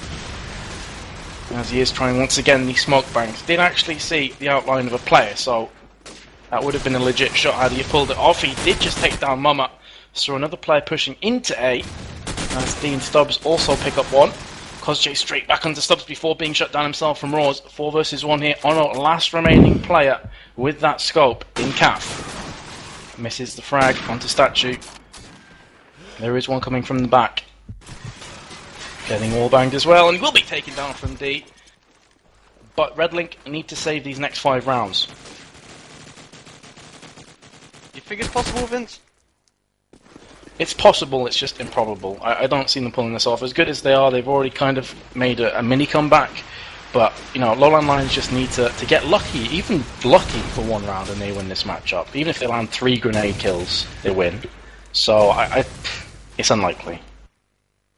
As he is trying once again the smoke banks. Didn't actually see the outline of a player, so that would have been a legit shot had he pulled it off. He did just take down Mama. So another player pushing into A. As Dean Stubbs also pick up one. CosJ straight back onto Stubbs before being shut down himself from Raws. 4 versus 1 here. Ono, last remaining player with that scope in CAF. Misses the frag onto Statue. There is one coming from the back. Getting wall banged as well, and will be taken down from D. But Redlink need to save these next 5 rounds. You think it's possible, Vince? It's possible, it's just improbable. I don't see them pulling this off. As good as they are, they've already kind of made a mini comeback. But, you know, LowLandLions just need to get lucky, even lucky for 1 round, and they win this matchup. Even if they land 3 grenade kills, they win. So, it's unlikely.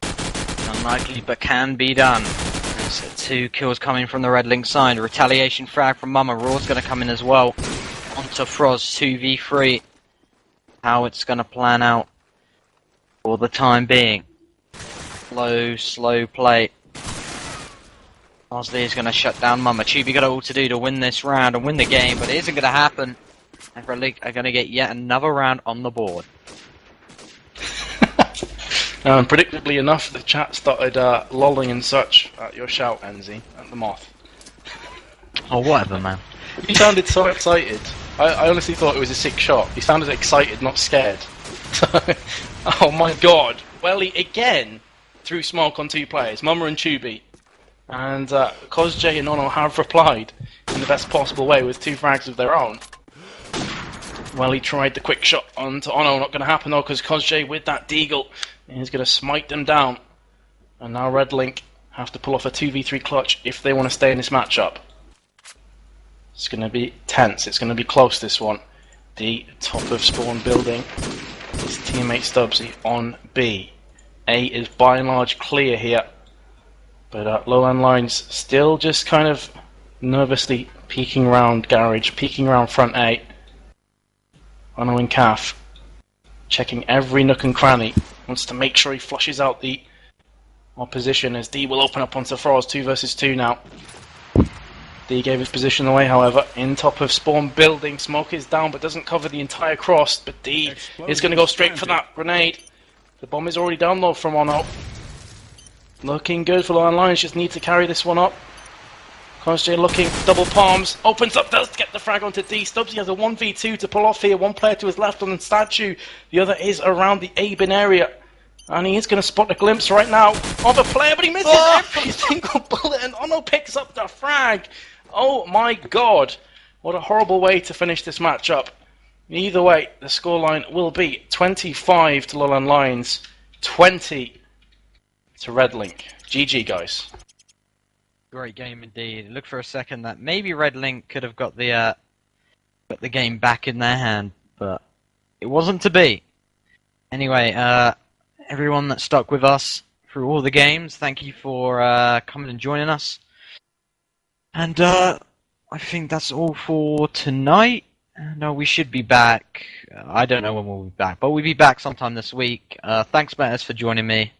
Unlikely, but can be done. There's 2 kills coming from the Redlink side. A retaliation frag from Mama. Raw's going to come in as well. Onto Froz, 2v3. How it's going to plan out for the time being. Slow play. Osley is going to shut down Mama. Chibi got all to do to win this round and win the game, but it isn't going to happen. And Redlink are going to get yet another round on the board. Predictably enough, the chat started lolling and such at your shout, Enzi, at the moth. Oh, whatever, man. You sounded so excited. I honestly thought it was a sick shot. You sounded excited, not scared. Oh my god. Welly again threw smoke on 2 players, Mama and Chubi. And CosJ and Ono have replied in the best possible way with 2 frags of their own. Welly tried the quick shot onto Ono, not going to happen though, because CosJ with that deagle is going to smite them down. And now Redlink have to pull off a 2v3 clutch if they want to stay in this matchup. It's going to be tense, it's going to be close this one. The top of spawn building. His teammate Stubbsy on B. A is by and large clear here. But LowLandLions still just kind of nervously peeking around garage, peeking around front A. Ono and CAF checking every nook and cranny. Wants to make sure he flushes out the opposition as D will open up onto Froz. 2 versus 2 now. D gave his position away, however, in top of spawn building. Smoke is down but doesn't cover the entire cross. But D is going to go straight for that grenade. The bomb is already down low from Ono. Looking good for LowLandLions, just need to carry this one up. CosJ looking, double palms, opens up, does get the frag onto D. Stubbsy has a 1v2 to pull off here. 1 player to his left on the statue, the other is around the A-bin area. And he is going to spot a glimpse right now of a player, but he misses every single bullet, and Ono picks up the frag. Oh my god, what a horrible way to finish this matchup. Either way, the scoreline will be 25 to LowLandLions, 20 to Redlink. GG, guys. Great game indeed. It looked for a second that maybe Redlink could have got the game back in their hand, but it wasn't to be. Anyway, everyone that stuck with us through all the games, thank you for coming and joining us. And I think that's all for tonight. No, we should be back. I don't know when we'll be back, but we'll be back sometime this week. Thanks, Matters, for joining me.